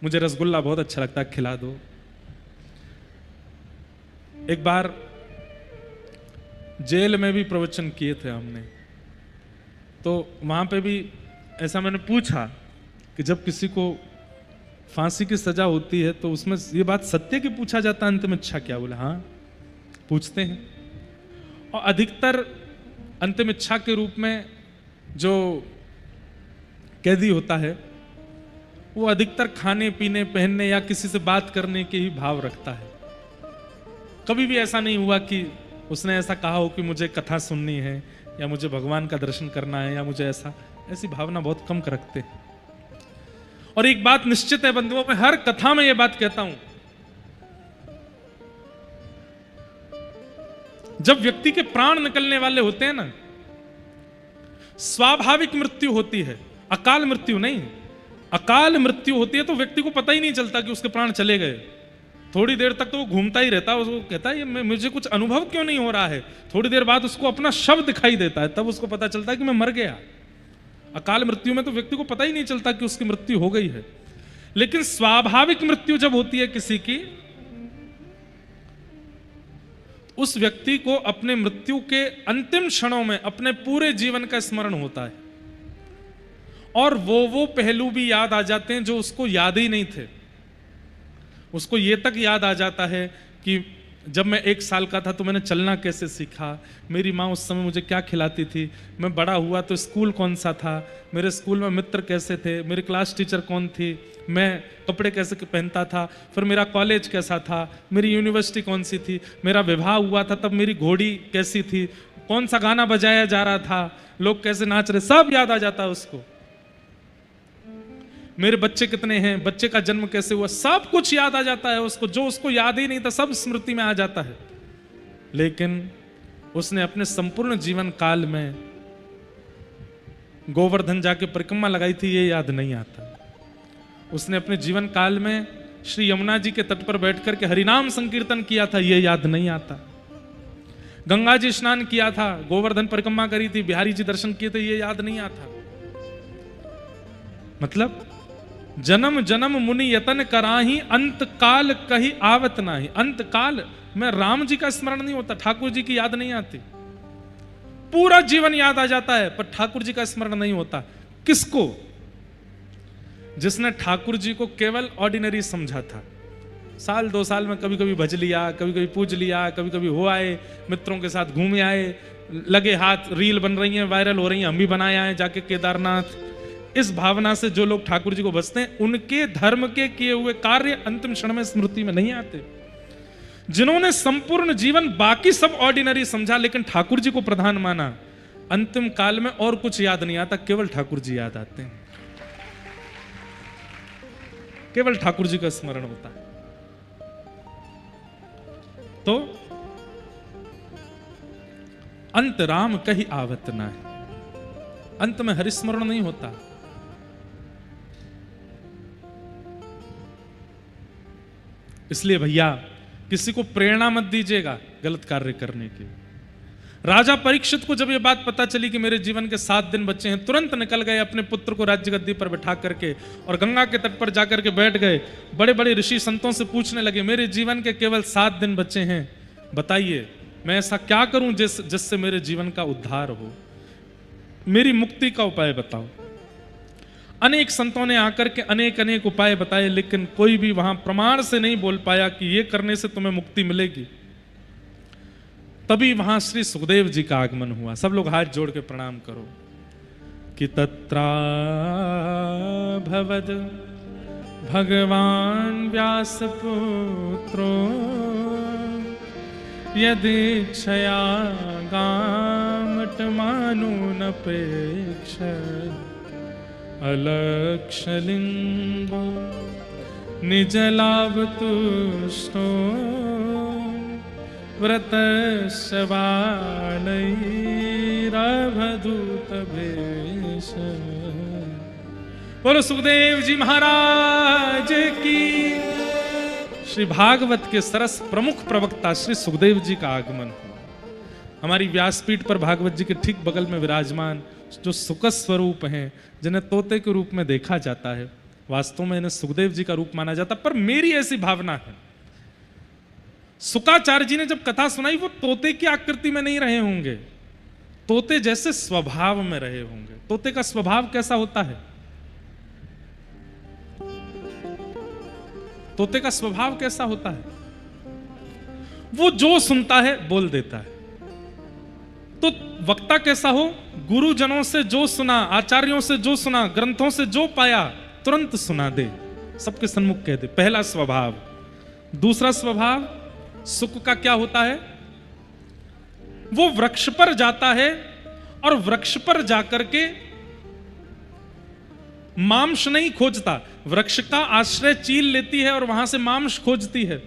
मुझे रसगुल्ला बहुत अच्छा लगता है, खिला दो। एक बार जेल में भी प्रवचन किए थे हमने, तो वहां पे भी ऐसा मैंने पूछा कि जब किसी को फांसी की सजा होती है तो उसमें ये बात सत्य की पूछा जाता है, अंतिम इच्छा क्या? बोले हाँ पूछते हैं। और अधिकतर अंतिम इच्छा के रूप में जो कैदी होता है वो अधिकतर खाने पीने, पहनने या किसी से बात करने के ही भाव रखता है। कभी भी ऐसा नहीं हुआ कि उसने ऐसा कहा हो कि मुझे कथा सुननी है या मुझे भगवान का दर्शन करना है या मुझे ऐसी भावना बहुत कम रखते हैं। और एक बात निश्चित है बंधुओं, मैं हर कथा में यह बात कहता हूं, जब व्यक्ति के प्राण निकलने वाले होते हैं ना, स्वाभाविक मृत्यु होती है, अकाल मृत्यु नहीं। अकाल मृत्यु होती है तो व्यक्ति को पता ही नहीं चलता कि उसके प्राण चले गए। थोड़ी देर तक तो वो घूमता ही रहता है, उसको कहता है ये मुझे कुछ अनुभव क्यों नहीं हो रहा है। थोड़ी देर बाद उसको अपना शव दिखाई देता है, तब उसको पता चलता है कि मैं मर गया। अकाल मृत्यु में तो व्यक्ति को पता ही नहीं चलता कि उसकी मृत्यु हो गई है। लेकिन स्वाभाविक मृत्यु जब होती है किसी की, उस व्यक्ति को अपने मृत्यु के अंतिम क्षणों में अपने पूरे जीवन का स्मरण होता है, और वो पहलू भी याद आ जाते हैं जो उसको याद ही नहीं थे। उसको ये तक याद आ जाता है कि जब मैं 1 साल का था तो मैंने चलना कैसे सीखा, मेरी माँ उस समय मुझे क्या खिलाती थी, मैं बड़ा हुआ तो स्कूल कौन सा था, मेरे स्कूल में मित्र कैसे थे, मेरी क्लास टीचर कौन थी, मैं कपड़े कैसे पहनता था, फिर मेरा कॉलेज कैसा था, मेरी यूनिवर्सिटी कौन सी थी, मेरा विवाह हुआ था तब मेरी घोड़ी कैसी थी, कौन सा गाना बजाया जा रहा था, लोग कैसे नाच रहे, सब याद आ जाता है उसको। मेरे बच्चे कितने हैं, बच्चे का जन्म कैसे हुआ, सब कुछ याद आ जाता है उसको। जो उसको याद ही नहीं था सब स्मृति में आ जाता है। लेकिन उसने अपने संपूर्ण जीवन काल में गोवर्धन जाके परिक्रमा लगाई थी, ये याद नहीं आता। उसने अपने जीवन काल में श्री यमुना जी के तट पर बैठकर के हरिनाम संकीर्तन किया था, ये याद नहीं आता। गंगा जी स्नान किया था, गोवर्धन परिक्रमा करी थी, बिहारी जी दर्शन किए थे, ये याद नहीं आता। मतलब जन्म जन्म मुनि यतन कराही, अंत काल कही आवत नाही। अंत काल में राम जी का स्मरण नहीं होता, ठाकुर जी की याद नहीं आती। पूरा जीवन याद आ जाता है पर ठाकुर जी का स्मरण नहीं होता। किसको? जिसने ठाकुर जी को केवल ऑर्डिनरी समझा था। साल 2 साल में कभी कभी भज लिया, कभी कभी पूज लिया, कभी कभी हो आए, मित्रों के साथ घूम आए, लगे हाथ, रील बन रही हैं, वायरल हो रही हैं, हम भी बनाए आए जाके केदारनाथ। इस भावना से जो लोग ठाकुर जी को भजते हैं, उनके धर्म के किए हुए कार्य अंतिम क्षण में स्मृति में नहीं आते। जिन्होंने संपूर्ण जीवन बाकी सब ऑर्डिनरी समझा लेकिन ठाकुर जी को प्रधान माना, अंतिम काल में और कुछ याद नहीं आता, केवल ठाकुर जी याद आते हैं, केवल ठाकुर जी का स्मरण होता है। तो अंत राम कहीं आवत ना है, अंत में हरिस्मरण नहीं होता। इसलिए भैया किसी को प्रेरणा मत दीजिएगा गलत कार्य करने की। राजा परीक्षित को जब यह बात पता चली कि मेरे जीवन के 7 दिन बचे हैं, तुरंत निकल गए अपने पुत्र को राज्य गद्दी पर बिठा करके और गंगा के तट पर जाकर के बैठ गए। बड़े बड़े ऋषि संतों से पूछने लगे, मेरे जीवन के केवल 7 दिन बचे हैं, बताइए मैं ऐसा क्या करूं जिससे मेरे जीवन का उद्धार हो, मेरी मुक्ति का उपाय बताओ। अनेक संतों ने आकर के अनेक अनेक उपाय बताए, लेकिन कोई भी वहां प्रमाण से नहीं बोल पाया कि ये करने से तुम्हें मुक्ति मिलेगी। तभी वहां श्री सुखदेव जी का आगमन हुआ। सब लोग हाथ जोड़ के प्रणाम करो कि तत्रा भवद भगवान व्यास पुत्रो यदीक्षया गामट मानुनपेक्ष अलक्षलिंगो निजलाभ तुष्टो व्रतस्य बालैरवधूत भेष। बोलो सुखदेव जी महाराज की। श्री भागवत के सरस प्रमुख प्रवक्ता श्री सुखदेव जी का आगमन हुआ। हमारी व्यासपीठ पर भागवत जी के ठीक बगल में विराजमान जो सुख स्वरूप हैं, जिन्हें तोते के रूप में देखा जाता है, वास्तव में इन्हें सुखदेव जी का रूप माना जाता। पर मेरी ऐसी भावना है, शुकाचार्य जी ने जब कथा सुनाई वो तोते की आकृति में नहीं रहे होंगे, तोते जैसे स्वभाव में रहे होंगे। तोते का स्वभाव कैसा होता है? तोते का स्वभाव कैसा होता है? वो जो सुनता है बोल देता है। तो वक्ता कैसा हो? गुरुजनों से जो सुना, आचार्यों से जो सुना, ग्रंथों से जो पाया तुरंत सुना दे, सबके सन्मुख कह दे। पहला स्वभाव। दूसरा स्वभाव सुख का क्या होता है? वो वृक्ष पर जाता है और वृक्ष पर जाकर के मांस नहीं खोजता, वृक्ष का आश्रय चील लेती है और वहां से मांस खोजती है।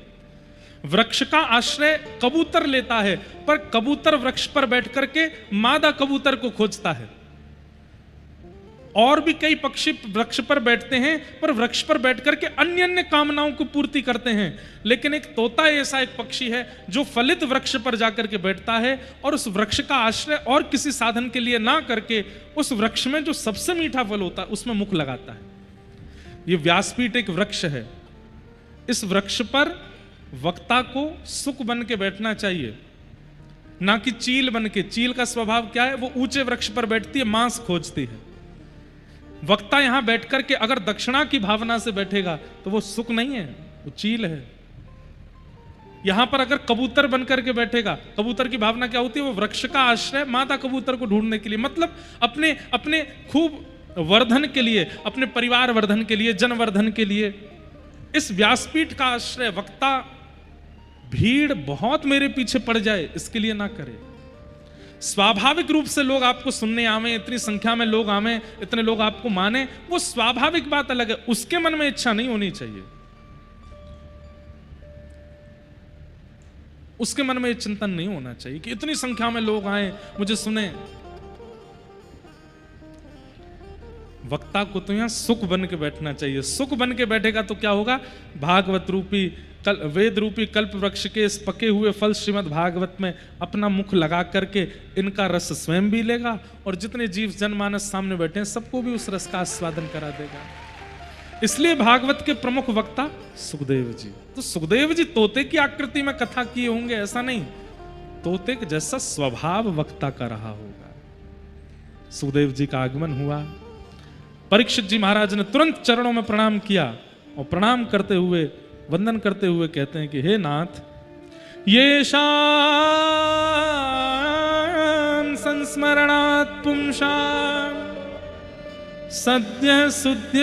वृक्ष का आश्रय कबूतर लेता है, पर कबूतर वृक्ष पर बैठकर के मादा कबूतर को खोजता है। और भी कई पक्षी वृक्ष पर बैठते हैं, पर वृक्ष पर बैठकर के अन्य अन्य कामनाओं को पूर्ति करते हैं। लेकिन एक तोता ऐसा एक पक्षी है जो फलित वृक्ष पर जाकर के बैठता है और उस वृक्ष का आश्रय और किसी साधन के लिए ना करके उस वृक्ष में जो सबसे मीठा फल होता है उसमें मुख लगाता है। ये व्यासपीठ एक वृक्ष है। इस वृक्ष पर वक्ता को सुख बन के बैठना चाहिए, ना कि चील बन के। चील का स्वभाव क्या है? वो ऊंचे वृक्ष पर बैठती है, मांस खोजती है। वक्ता यहां बैठकर के अगर दक्षिणा की भावना से बैठेगा तो वो सुख नहीं है, वो चील है। यहां पर अगर कबूतर बनकर के बैठेगा, कबूतर की भावना क्या होती है? वो वृक्ष का आश्रय मादा कबूतर को ढूंढने के लिए, मतलब अपने अपने खूब वर्धन के लिए, अपने परिवार वर्धन के लिए, जनवर्धन के लिए। इस व्यासपीठ का आश्रय वक्ता भीड़ बहुत मेरे पीछे पड़ जाए इसके लिए ना करे। स्वाभाविक रूप से लोग आपको सुनने आवे, इतनी संख्या में लोग आवे, इतने लोग आपको माने, वो स्वाभाविक बात अलग है, उसके मन में इच्छा नहीं होनी चाहिए, उसके मन में चिंतन नहीं होना चाहिए कि इतनी संख्या में लोग आए, मुझे सुने। वक्ता को तो यहां सुख बन के बैठना चाहिए। सुख बन के बैठेगा तो क्या होगा, भागवत रूपी वेद रूपी कल्प वृक्ष के इस पके हुए फल श्रीमद् भागवत में अपना मुख लगा करके इनका रस स्वयं भी लेगा और जितने जीव जनमानस सामने बैठे हैं सबको भी उस रस का आस्वादन करा देगा। इसलिए भागवत के प्रमुख वक्ता सुखदेव जी। तो सुखदेव जी तोते की आकृति में कथा किए होंगे ऐसा नहीं, तोते के जैसा स्वभाव वक्ता का रहा होगा। सुखदेव जी का आगमन हुआ, परीक्षित जी महाराज ने तुरंत चरणों में प्रणाम किया और प्रणाम करते हुए, वंदन करते हुए कहते हैं कि हे नाथ, ये शाम संस्मरणात् पुंसां सद्य सुध्यन्ति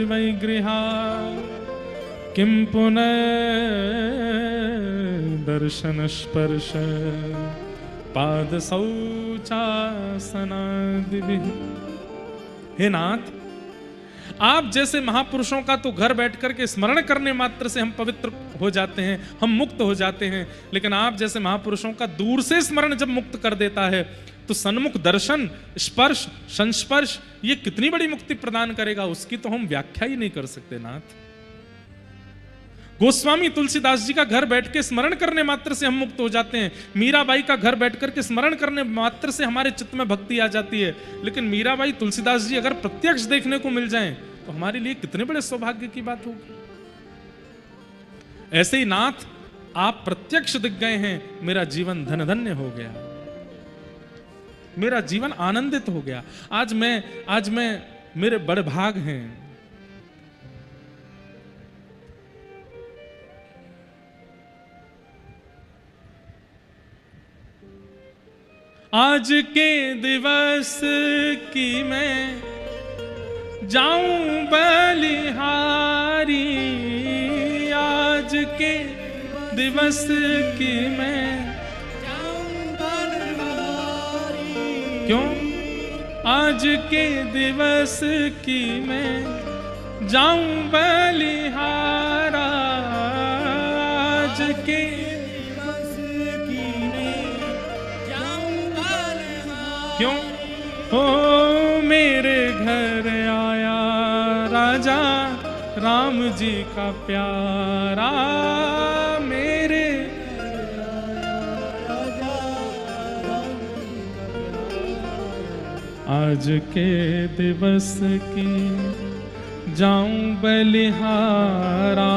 वैगृहा किं पुनः दर्शन स्पर्श पाद शौचासनादिभिः। हे नाथ, आप जैसे महापुरुषों का तो घर बैठ करके स्मरण करने मात्र से हम पवित्र हो जाते हैं, हम मुक्त हो जाते हैं, लेकिन आप जैसे महापुरुषों का दूर से स्मरण जब मुक्त कर देता है तो सन्मुख दर्शन, स्पर्श, संस्पर्श, ये कितनी बड़ी मुक्ति प्रदान करेगा, उसकी तो हम व्याख्या ही नहीं कर सकते नाथ। गोस्वामी तुलसीदास जी का घर बैठ के स्मरण करने मात्र से हम मुक्त हो जाते हैं। मीराबाई का घर बैठ करके स्मरण करने मात्र से हमारे चित्त में भक्ति आ जाती है। लेकिन मीराबाई, तुलसीदास जी अगर प्रत्यक्ष देखने को मिल जाएं तो हमारे लिए कितने बड़े सौभाग्य की बात होगी। ऐसे ही नाथ, आप प्रत्यक्ष दिख गए हैं, मेरा जीवन धन धन्य हो गया, मेरा जीवन आनंदित हो गया। आज मैं मेरे बड़े भाग हैं। आज के दिवस की मैं जाऊं बलिहारी, आज के दिवस की मैं जाऊं बलिहारी। क्यों? आज के दिवस की मैं जाऊं बलिहारा, आज के क्यों? हो मेरे घर आया राजा राम जी का प्यारा, मेरे आज के दिवस की जाऊं बलिहारा,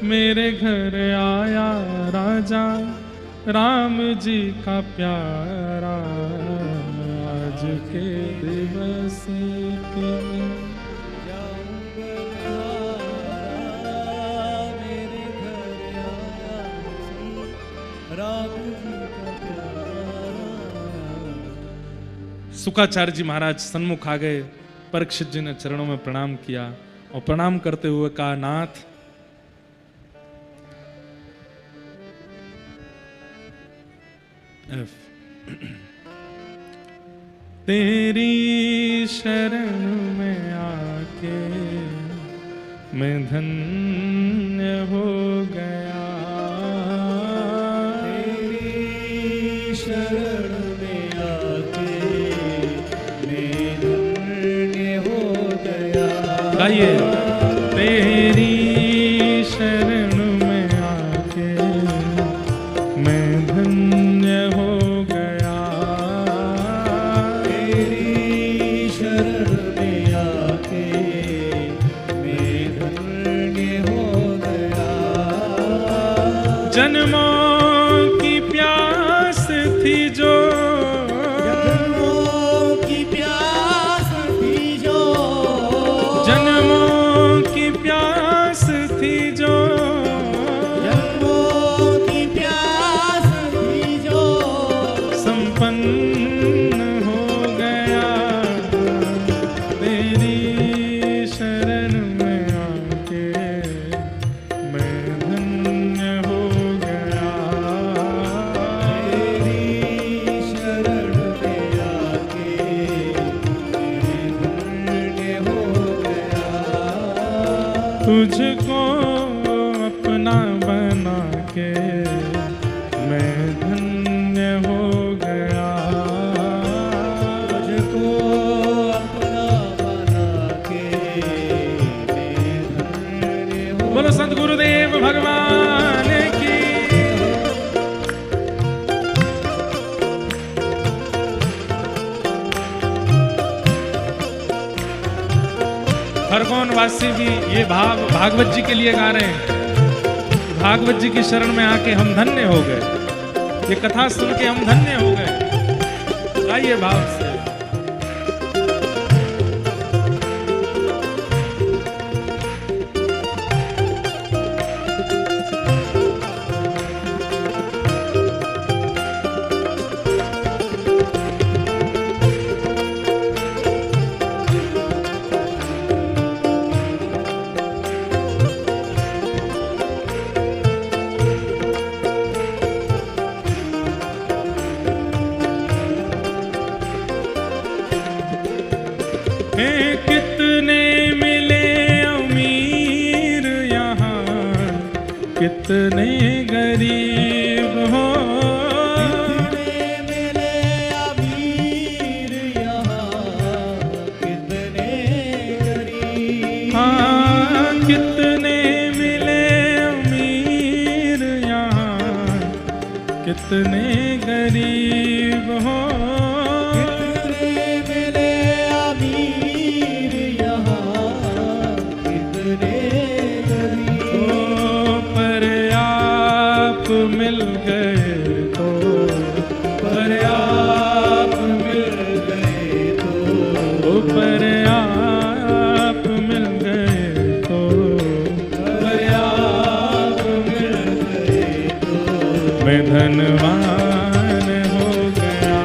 मेरे घर आया राजा राम जी का प्यारा, आज के दिवस की मेरे घर आया राम जी का प्यारा। सुखाचार्य जी महाराज सन्मुख आ गए, परीक्षित जी ने चरणों में प्रणाम किया और प्रणाम करते हुए कहा, नाथ, तेरी शरण में आके मैं धन्य हो गया, तेरी शरण में आके मैं धन्य हो गया। गाइए, तेरी शरण में आके मैं धन्य हो गया, तेरी शरण में आके मैं धन्य हो गया। जन्मों की प्यास थी जो, जन्मों की प्यास थी जो, जन्मों की प्यास थी जो, संपन्न हो गया, तेरी शरण में आके मैं धन्य हो गया, तुझको अपना बना के मैं धन्य हो गया। तुझको अपना बना के मैं धन्य हो। बोलो संत गुरुदेव भगवान की। खरगोन वासी भी ये भाव भागवत जी के लिए गा रहे हैं। भागवत जी की शरण में आके हम धन्य हो गए, ये कथा सुन के हम धन्य हो गए। गाइए भाव से। कितने मिले अमीर यहाँ, कितने गरीब हो। कितने मिले अमीर यहाँ, कितने गरीब। हाँ, कितने मिले अमीर यहाँ, कितने गरीब हो। मिल गए तो, पर आप मिल गए तो, पर आप मिल गए तो, पर आप मिल गए तो मैं धनवान हो गया।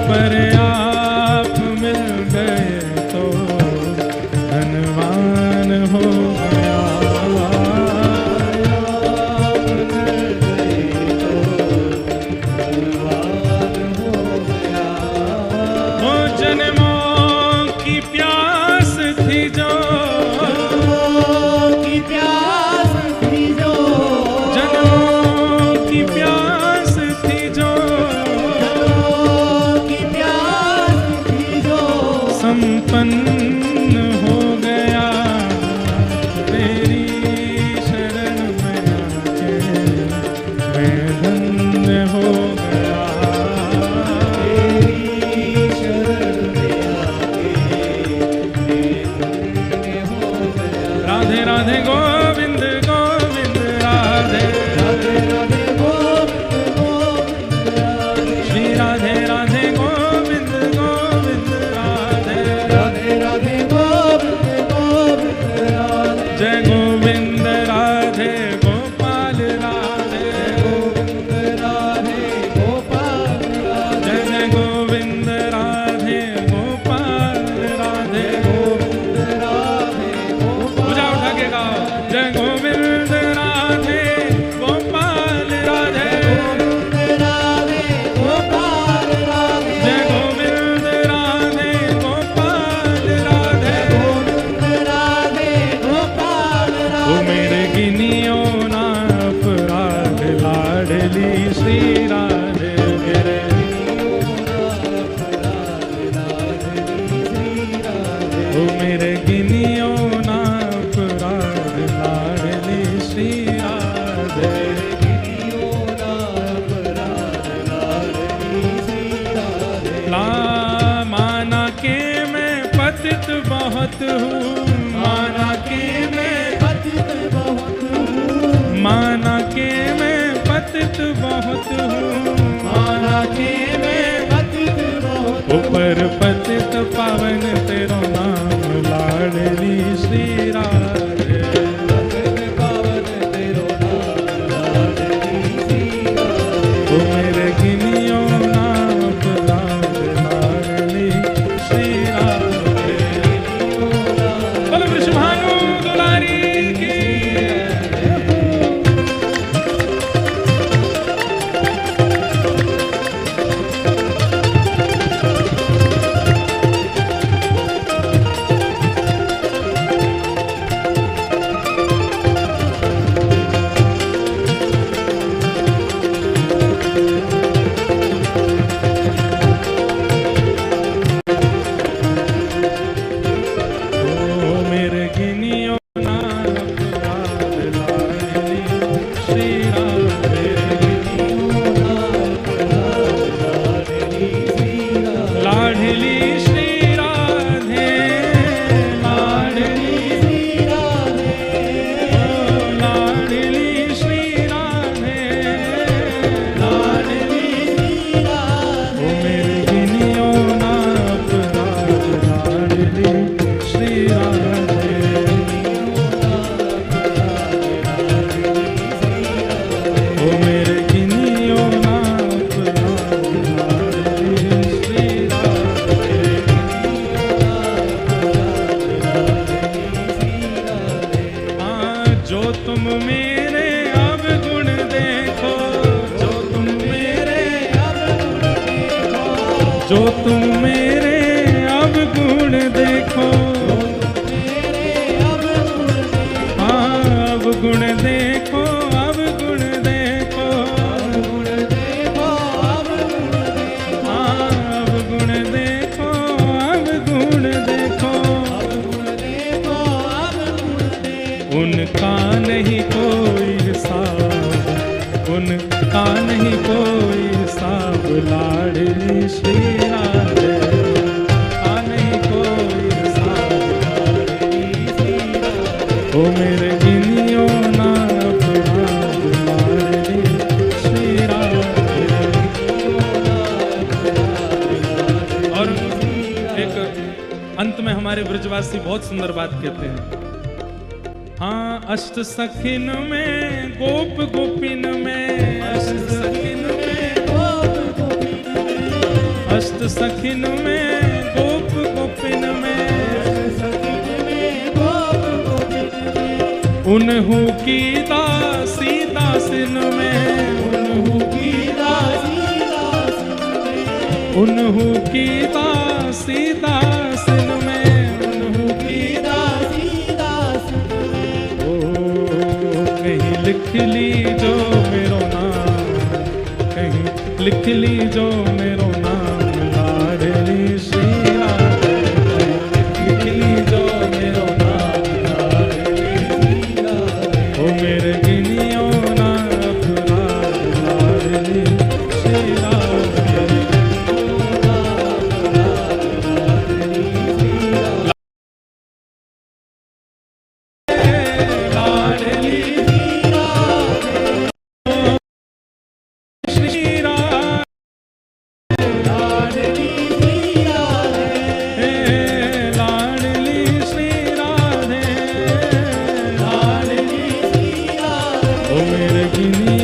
पर आप मिल गए तो मैं धनवान हो गया। ओ पर संपन्न हो गया तेरी शरण में आके मैं धन्य हो गया। तेरी शरण में आके मैं धन्य हो गया। राधे राधे गोविंद गोविंद राधे राधे राधे गोविंद गोविंद राधे। श्री राधे राधे गोविंद गोविंद राधे राधे गोविंद गोविंद राधे। जय गोविंद राधे गोपाल राधे गोविंद राधे गोपाल राधे। जय जय गोविंद राधे गोपाल राधे गोविंद राधे गोपाल। पूजा उठा के गाओ। जय गोविंद राधे गोपाल राधे गोविंद राधे गोपाल राधे। जय गोविंद राधे गोपाल राधे गोविंद राधे गोपाल राधे। ओ मेरे गिनियो ना अपराध लाडली श्री राधे। मेरे ओ मेरे गिनियो ना अपराध लाडली श्री राधे। ला माना के मैं पतित बहुत हूँ, माना के मैं पतित बहुत हूँ। माना के मैं पतित बहुत हूँ, माना के मैं पतित बहुत। ऊपर पतित पावन तेरो नाम लाडली श्री राधे। पावन तेरो नाम लाडली श्री राधे। ओ मेरे गिनियो नाम अपराध लाडली श्री राधे। श्री राधे। ओ मेरे गिनियो नाथ राधे श्री राधे। हाँ जो तुम मेरे अब गुण देखो, जो तुम मेरे जो तुम मेरे अब गुण देखो, हाँ अब गुण देखो, अब गुण देखो, हाँ अब गुण देखो, अब गुण देखो। उनका नहीं कोई हिसाब, उनका नहीं कोई हिसाब लाडली श्री राधे। का नहीं कोई हिसाब लाडली श्री राधे। ओ मेरे गिनियो ना अपराध लाडली श्री राधे। और एक अंत में हमारे ब्रजवासी बहुत सुंदर बात कहते हैं। हाँ अष्ट सखिन में गोप गोपिन में, अष्ट सखिन में गोप गोपिन में, अष्ट सखिन में गोप गोपिन में, उन्हू की दासी दासिन में, उन्हू की दासी दासिन में, उन्हू की दासी दासिन में, उन्हू की दासी दासिन में। ओ कहीं लिख ली जो मेरो नाम, कहीं लिख ली जो मेरो नाम लाडली श्री राधे। लिख ली जो मेरो नाम लाडली श्री राधे। ओ मेरे गिनियो ना अपराध लाडली श्री राधे। लाडली श्री राधे, लाडली श्री राधे, लाडली श्री राधे, लाडली श्री राधे। ओ मेरे गिनी